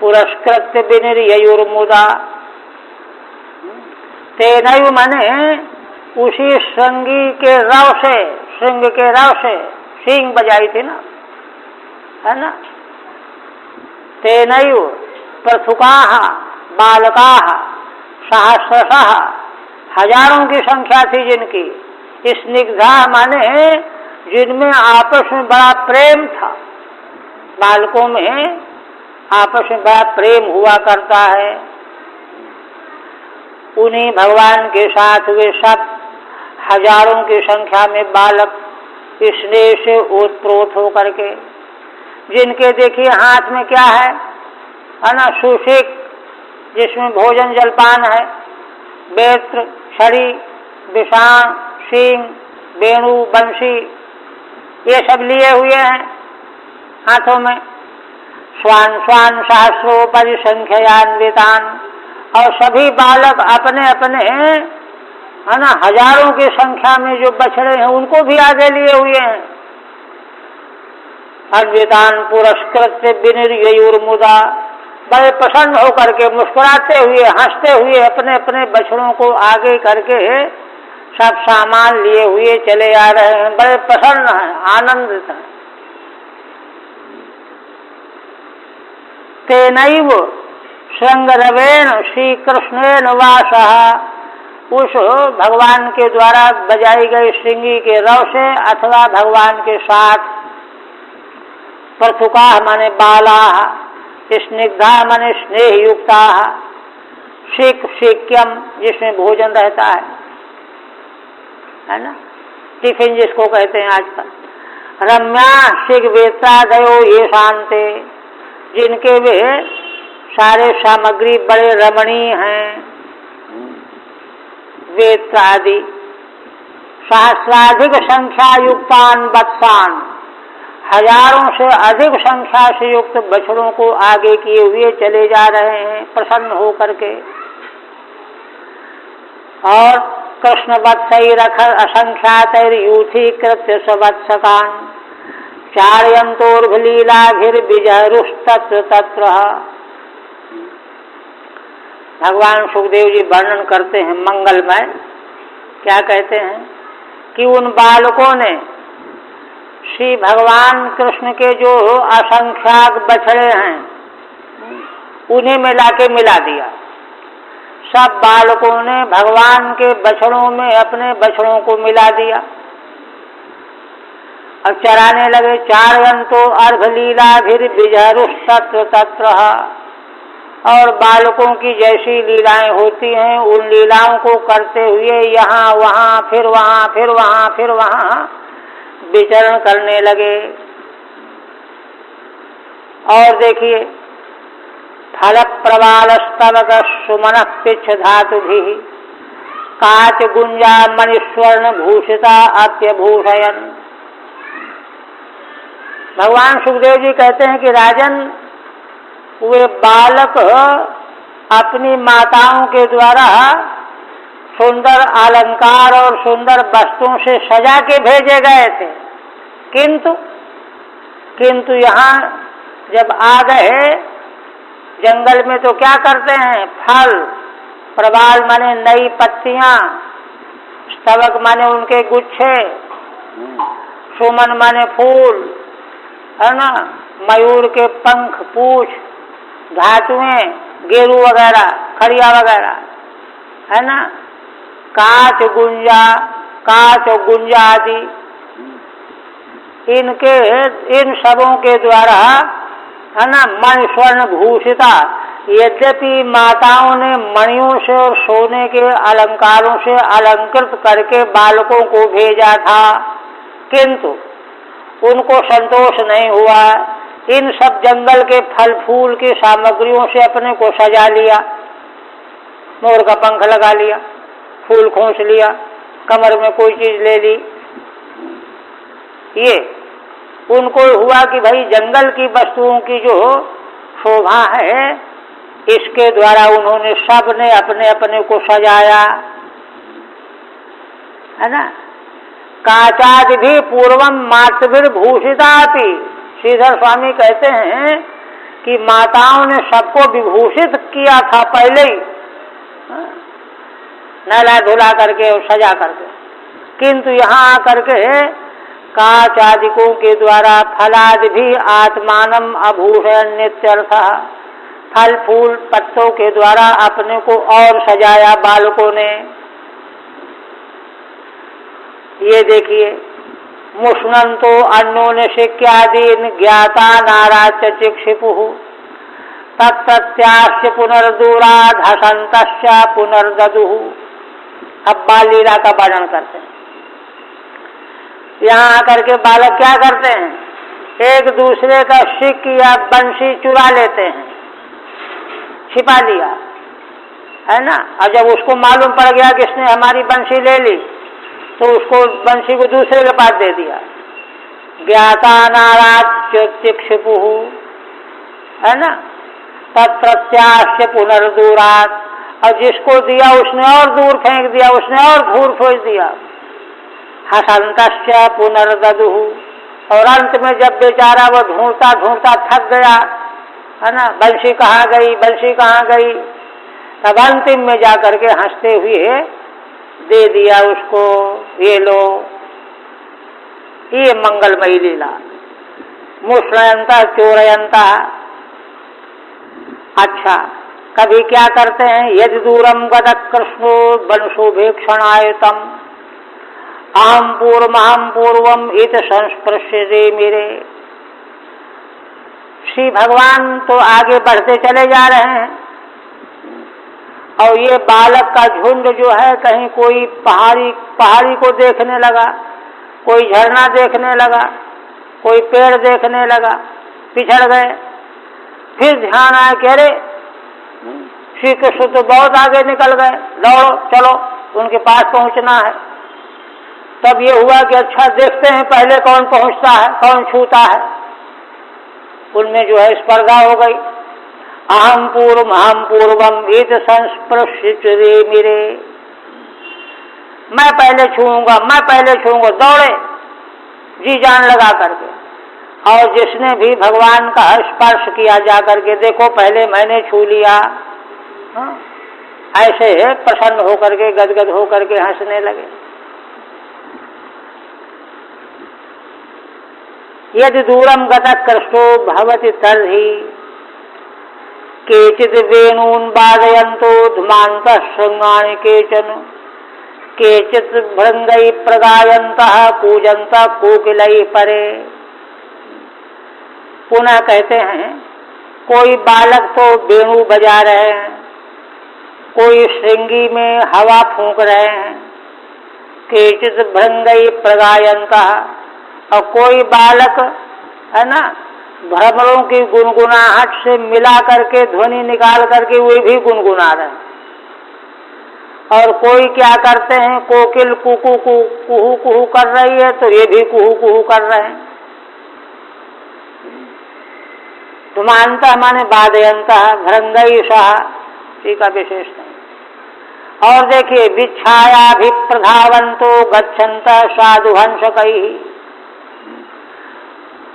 पुरस्कृत्य विनिर्ययुर्मुदा। तेनैव माने उसी श्रृंगी के रव से, श्रृंग के रव से, सींग बजाई थी ना, है ना, तेनैव पृथुकाः बालकाः सहस्रशः, हजारों की संख्या थी जिनकी। स्निग्धा माने जिनमें आपस में बड़ा प्रेम था, बालकों में आपस में बड़ा प्रेम हुआ करता है। उन्हीं भगवान के साथ वे सब हजारों की संख्या में बालक स्नेह से ओतप्रोत होकर के, जिनके देखिए हाथ में क्या है ना, सुशिक जिसमें भोजन जलपान है, बेत्र, छड़ी, विषाण, सींग, वेणु, बंशी, ये सब लिए हुए हैं हाथों में। स्वान स्वान सहस्रो परिसंख्यान्वितान, और सभी बालक अपने अपने है ना हजारों की संख्या में जो बछड़े हैं उनको भी आगे लिए हुए हैं। अन्वितान पुरस्कृत्य विनिर्ययुर्मुदा, बड़े प्रसन्न होकर के मुस्कुराते हुए हंसते हुए अपने अपने बछड़ों को आगे करके सब सामान लिए हुए चले आ रहे हैं, बड़े प्रसन्न हैं, आनंदित हैं। तेनैव श्रृंगरवेण श्री कृष्णेन वासः, उस भगवान के द्वारा बजाई गई श्रृंगी के रव से अथवा भगवान के साथ, पृथुका माने बाला, स्निग्धा माने स्नेह युक्ता, शिक शिक्यम जिसमें भोजन रहता है ना, टिफिन जिसको कहते हैं आजकल। रम्या शिग वेत्रादयो ये शांते, जिनके वे सारे सामग्री बड़े रमणीय हैं, वेत्रादि। सहस्राधिक संख्या युक्तान वत्सान, हजारों से अधिक संख्या से युक्त बछड़ों को आगे किए हुए चले जा रहे हैं प्रसन्न होकर के। और कृष्ण वत्सैरखर असंख्यातैर यूथीकृत्य सवत्सकान, चार्यन्तोर्भलीलाभिर्विजहरुस्तत्र तत्र। भगवान सुखदेव जी वर्णन करते हैं मंगलमय, क्या कहते हैं कि उन बालकों ने श्री भगवान कृष्ण के जो असंख्याक बछड़े हैं उन्हें मिला के मिला दिया। सब बालकों ने भगवान के बछड़ों में अपने बछड़ों को मिला दिया और चराने लगे। चारयंतो अर्धलीलाभिर्विजहरुस्तत्र तत्र, और बालकों की जैसी लीलाएं होती हैं उन लीलाओं को करते हुए यहाँ वहाँ फिर वहाँ फिर वहाँ फिर वहाँ विचरण करने लगे। और देखिए, फल प्रवाल स्तवक सुमन पिछ धातु भी काच गुंजा मणिस्वर्ण भूषिता अत्यभूषयन। भगवान सुखदेव जी कहते हैं कि राजन, वे बालक अपनी माताओं के द्वारा सुंदर अलंकार और सुंदर वस्तुओं से सजा के भेजे गए थे, किंतु यहाँ जब आ गए जंगल में तो क्या करते हैं, फल, प्रवाल माने नई पत्तियां, स्तवक माने उनके गुच्छे, सुमन माने फूल, है ना, मयूर के पंख, पूछ, धातुएं, गेरू वगैरह, खड़िया वगैरह, है ना, काच गुंजा, काच और गुंजा आदि, इन सबों के द्वारा है ना मणि स्वर्ण भूषिता। यद्यपि माताओं ने मणियों से और सोने के अलंकारों से अलंकृत करके बालकों को भेजा था, किंतु उनको संतोष नहीं हुआ। इन सब जंगल के फल फूल की सामग्रियों से अपने को सजा लिया, मोर का पंख लगा लिया, फूल खोस लिया, कमर में कोई चीज ले ली। ये उनको हुआ कि भाई जंगल की वस्तुओं की जो शोभा है इसके द्वारा उन्होंने सब ने अपने अपने को सजाया, है ना। काचाद भी पूर्वम मातृभूषिता थी। श्रीधर स्वामी कहते हैं कि माताओं ने सबको विभूषित किया था पहले ही, नहला धुला करके और सजा करके, किंतु यहाँ आकर के काच आदिकों के द्वारा फलादि भी आत्मानम अभूषण नित्यर्थ, फल फूल पत्तों के द्वारा अपने को और सजाया बालकों ने। ये देखिए, मुष्णंतो अन्योन्यशिक्यादीन ज्ञाता नाराज चिक्षिपुः, तत्प्रत्याश्च पुनर्दूराद हसंतश्च पुनर्ददुः। अब बाल लीला का वर्णन करते हैं। यहाँ आकर के बालक क्या करते हैं, एक दूसरे का सिक या बंसी चुरा लेते हैं, छिपा लिया है ना। और जब उसको मालूम पड़ गया कि इसने हमारी बंसी ले ली, तो उसको बंसी को दूसरे के पास दे दिया। ज्ञाता नाराज चिक्षिपुः, है ना, तत्प्रत्याश्च पुनर्दूरात्, और जिसको दिया उसने और दूर फेंक दिया, उसने और दूर फेंक दिया। हसंतश्च पुनर्ददुः, और अंत में जब बेचारा वो ढूंढता ढूंढता थक गया, है ना, बंसी कहाँ गई, बंसी कहाँ गई, तब अंतिम में जाकर के हंसते हुए दे दिया उसको, ये लो। ये मंगलमयी लीला। मुष्णयंता चोरयंता। अच्छा, कभी क्या करते हैं, यदि दूरम गतः कृष्णो वंशोभेक्षणायतम अहम पूर्वम इत संस्पृश्यते मेरे। श्री भगवान तो आगे बढ़ते चले जा रहे हैं, और ये बालक का झुंड जो है कहीं कोई पहाड़ी को देखने लगा, कोई झरना देखने लगा, कोई पेड़ देखने लगा, पिछड़ गए। फिर ध्यान आया कि अरे श्री कृष्ण तो बहुत आगे निकल गए, दौड़ो चलो उनके पास पहुंचना है। तब ये हुआ कि अच्छा देखते हैं पहले कौन पहुंचता है, कौन छूता है। उनमें जो है स्पर्धा हो गई। अहम पूर्वम इत संस्पृश्यते मेरे। मैं पहले छूऊंगा, मैं पहले छूऊंगा, दौड़े जी जान लगा करके। और जिसने भी भगवान का स्पर्श किया जा करके, देखो पहले मैंने छू लिया, हाँ? ऐसे प्रसन्न होकर के, गदगद होकर के हंसने लगे। यदि दूरम गतः कृष्णो भवति तर्हि केचित् वेणून् वादयन्तो धूमान्तः शृंगाणि केचन, केचित् भृंगैः प्रगायन्तः कूजन्तः कोकिलैः परे। पुनः कहते हैं, कोई बालक तो वेणु बजा रहे हैं, कोई श्रृंगी में हवा फूंक रहे हैं, केचित् भृंगैः प्रगायन्तः, और कोई बालक है ना भ्रमरों की गुनगुनाहट से मिला करके ध्वनि निकाल करके वे भी गुनगुना रहे हैं। और कोई क्या करते हैं, कोकिल कुकू कुहू कुहू कर रही है तो ये भी कुहू कुहू कर रहे हैं। धूमांत माने बादयंत, भृंगई सह, का विशेष नहीं। और देखिए, विच्छायाभिप्रधावंतो गच्छन्त साधुहंसकैः।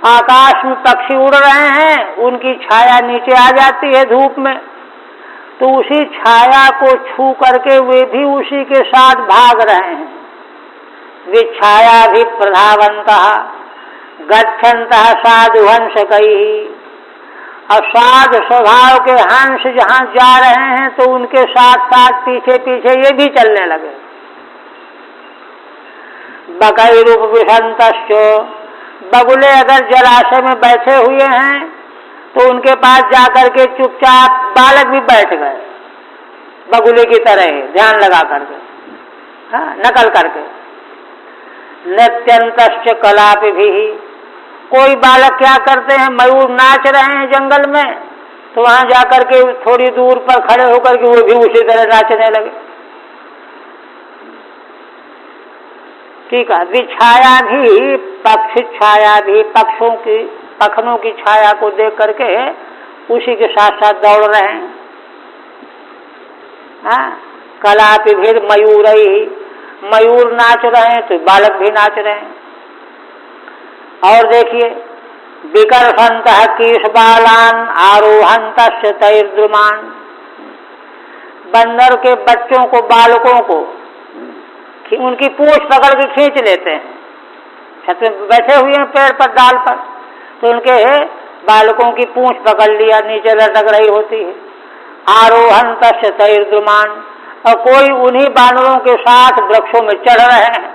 आकाश में पक्षी उड़ रहे हैं, उनकी छाया नीचे आ जाती है धूप में, तो उसी छाया को छू करके वे भी उसी के साथ भाग रहे हैं। विच्छायाभिप्रधावन्तः गच्छन्तः साधुहंसकैः। और साधु स्वभाव के हंस जहाँ जा रहे हैं तो उनके साथ साथ पीछे पीछे ये भी चलने लगे। बकैरुपविशन्तश्च, बगुले अगर जलाशय में बैठे हुए हैं तो उनके पास जाकर के चुपचाप बालक भी बैठ गए, बगुले की तरह ध्यान लगा करके, हाँ, नकल करके। नृत्यन्तश्च कलापिभिः, कोई बालक क्या करते हैं, मयूर नाच रहे हैं जंगल में, तो वहां जाकर के थोड़ी दूर पर खड़े होकर के वो भी उसी तरह नाचने लगे। ठीक है। विछाया भी पक्षी छाया भी, पखनों की छाया को देख करके उसी के साथ साथ दौड़ रहे हैं। हाँ, कलापिभिर मयूरैः, मयूर नाच रहे हैं तो बालक भी नाच रहे हैं। और देखिए, विकर्षन्तः कीशबालान् आरोहन्तश्च तैर्द्रुमान्, बंदर के बच्चों को, बालकों को उनकी पूंछ पकड़ के खींच लेते हैं, छत में बैठे हुए हैं पेड़ पर, डाल पर, तो उनके बालकों की पूंछ पकड़ लिया, नीचे लटक रही होती है। आरोहण तस्य तैर्द्रुमान, और कोई उन्हीं बानरों के साथ वृक्षों में चढ़ रहे हैं।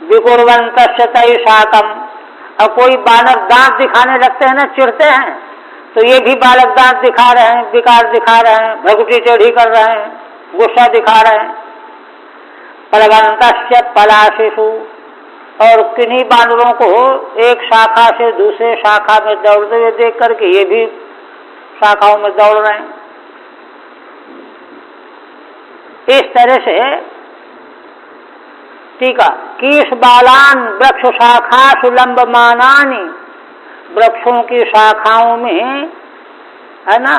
विकुर्वंत तय शाकम, और कोई बालक दांत दिखाने लगते हैं ना, चिढ़ते हैं, तो ये भी बालक दांत दिखा रहे हैं, विकार दिखा रहे हैं, भ्रकुटी टेढ़ी कर रहे हैं, गुस्सा दिखा रहे हैं। प्लवंतस्य पलाशिषु, और किन्हीं बानरों को एक शाखा से दूसरे शाखा में दौड़ते हुए देख करके ये भी शाखाओं में दौड़ रहे हैं। इस तरह से टीका, कीश बालान वृक्ष शाखा सुलंबमानानि, वृक्षों की शाखाओं में है ना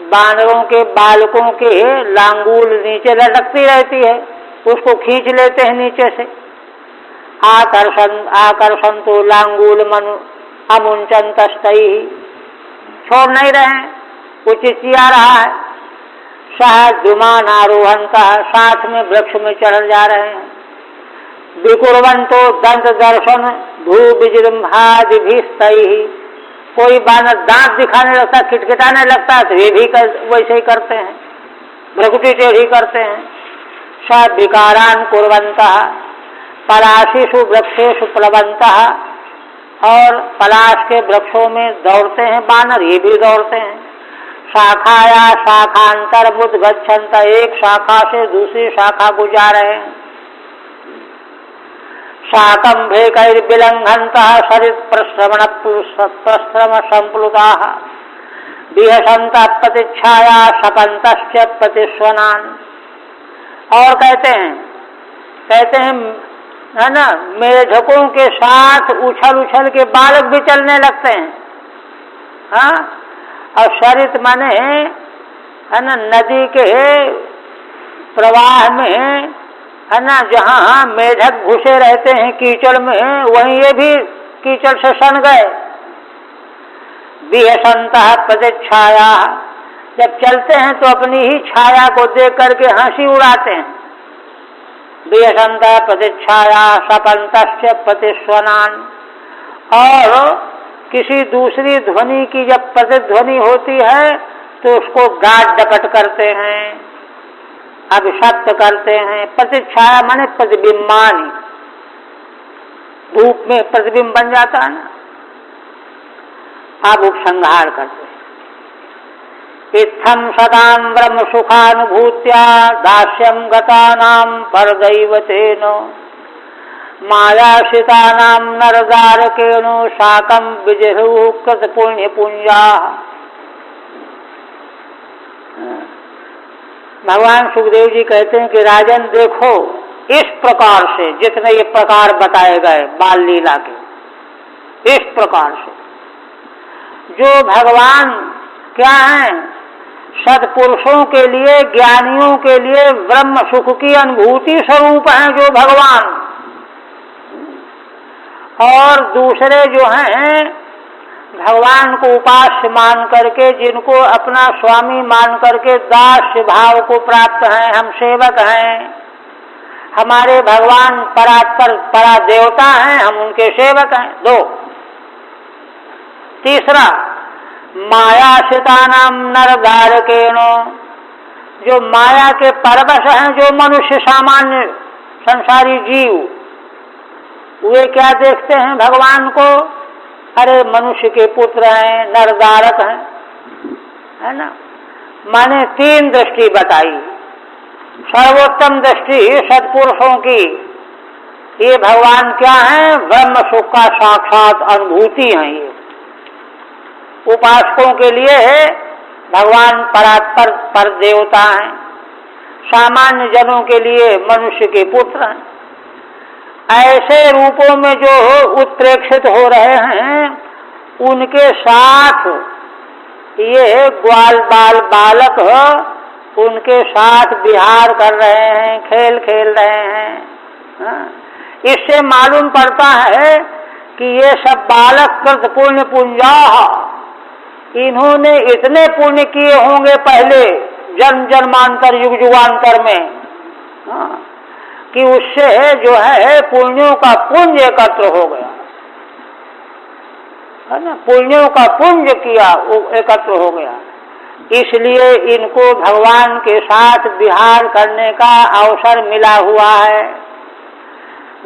बानरों के बालकों के लांगूल नीचे लटकती रहती है, उसको खींच लेते हैं नीचे से। आकर्षण तो लांगूल मनु अमुंचन तस्तई, छोड़ नहीं रहे हैं, वो चिचिया रहा है। सहद्रुमान आरोहंता, साथ में वृक्ष में चढ़ जा रहे हैं। विकुर्वंतो दंत दर्शन भू विजृंभादि भी स्तई, कोई बानर दांत दिखाने लगता, खिटखिटाने लगता है, तो ये भी वैसे ही करते हैं, भ्रकुटी टेढ़ी करते हैं। स विकारान कुर्वन्तः पलाशिषु वृक्षेषु प्लवन्तः, और पलाश के वृक्षों में दौड़ते हैं बानर, ये भी दौड़ते हैं। शाखाया शाखांतरबुद्ध गच्छन्त, एक शाखा से दूसरी शाखा को जा रहे हैं। शाकं भेकैर्विलंघन्तः सरित प्रश्रम संप्लुताः, विहसन्तः प्रतिच्छाया शपन्तश्च प्रतिस्वनान्। और कहते हैं है ना, मेढकों के साथ उछल उछल के बालक भी चलने लगते हैं। हाँ, और सरित माने है ना नदी के प्रवाह में, है ना, जहाँ मेढक घुसे रहते हैं कीचड़ में, वहीं ये भी कीचड़ से सन गए। विहसन्तः प्रतिच्छाया, जब चलते हैं तो अपनी ही छाया को देख करके हंसी उड़ाते हैं। विहसन्तः प्रतिच्छाया शपन्तश्च प्रतिस्वनान्, और किसी दूसरी ध्वनि की जब प्रतिध्वनि होती है तो उसको गाट डपट करते हैं, अभिशप्त करते हैं। प्रतिच्छाया माने प्रतिबिंबानी, धूप में प्रतिबिंब बन जाता है ना, अब उपसंहार करते हैं। इत्थं सदां ब्रह्म सुखानुभूत्या दास्यं गतानां परदैवतेन, मायाशितानां नरदारकेण शाकं विजहुः कृत पुण्यपुंजाः। भगवान सुखदेव जी कहते हैं कि राजन देखो, इस प्रकार से जितने ये प्रकार बताए गए बाल लीला के, इस प्रकार से जो भगवान क्या हैं, सत्पुरुषों के लिए, ज्ञानियों के लिए ब्रह्म सुख की अनुभूति स्वरूप हैं जो भगवान, और दूसरे जो हैं भगवान को उपास्य मान करके, जिनको अपना स्वामी मान करके दास्य भाव को प्राप्त हैं, हम सेवक हैं, हमारे भगवान परात्पर परा देवता हैं, हम उनके सेवक हैं। दो, तीसरा मायाशितानां नरदारकेण, जो माया के परवश हैं, जो मनुष्य सामान्य संसारी जीव, वे क्या देखते हैं भगवान को, अरे मनुष्य के पुत्र हैं, नरदारक हैं, है ना। माने तीन दृष्टि बताई। सर्वोत्तम दृष्टि सत्पुरुषों की, ये भगवान क्या है, ब्रह्म सुख का साक्षात अनुभूति हैं। ये उपासकों के लिए भगवान परात्पर पर देवता हैं, सामान्य जनों के लिए मनुष्य के पुत्र हैं। ऐसे रूपों में जो उत्प्रेक्षित हो रहे हैं, उनके साथ ये ग्वाल बाल बालक उनके साथ विहार कर रहे हैं, खेल खेल रहे हैं। इससे मालूम पड़ता है कि ये सब बालक कृत पुण्य पुंजा, इन्होंने इतने पुण्य किए होंगे पहले जन्म जन्मांतर युग युगांतर में, कि उससे जो है पुण्यों का पुंज एकत्र हो गया, है ना, पुण्यों का पुंज किया, एकत्र हो गया। इसलिए इनको भगवान के साथ विहार करने का अवसर मिला हुआ है।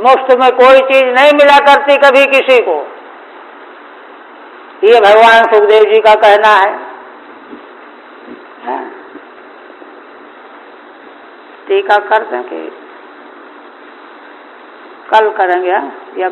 मुफ्त में कोई चीज नहीं मिला करती कभी किसी को, ये भगवान सुखदेव जी का कहना है। टीका कर दें कि कल करेंगे, या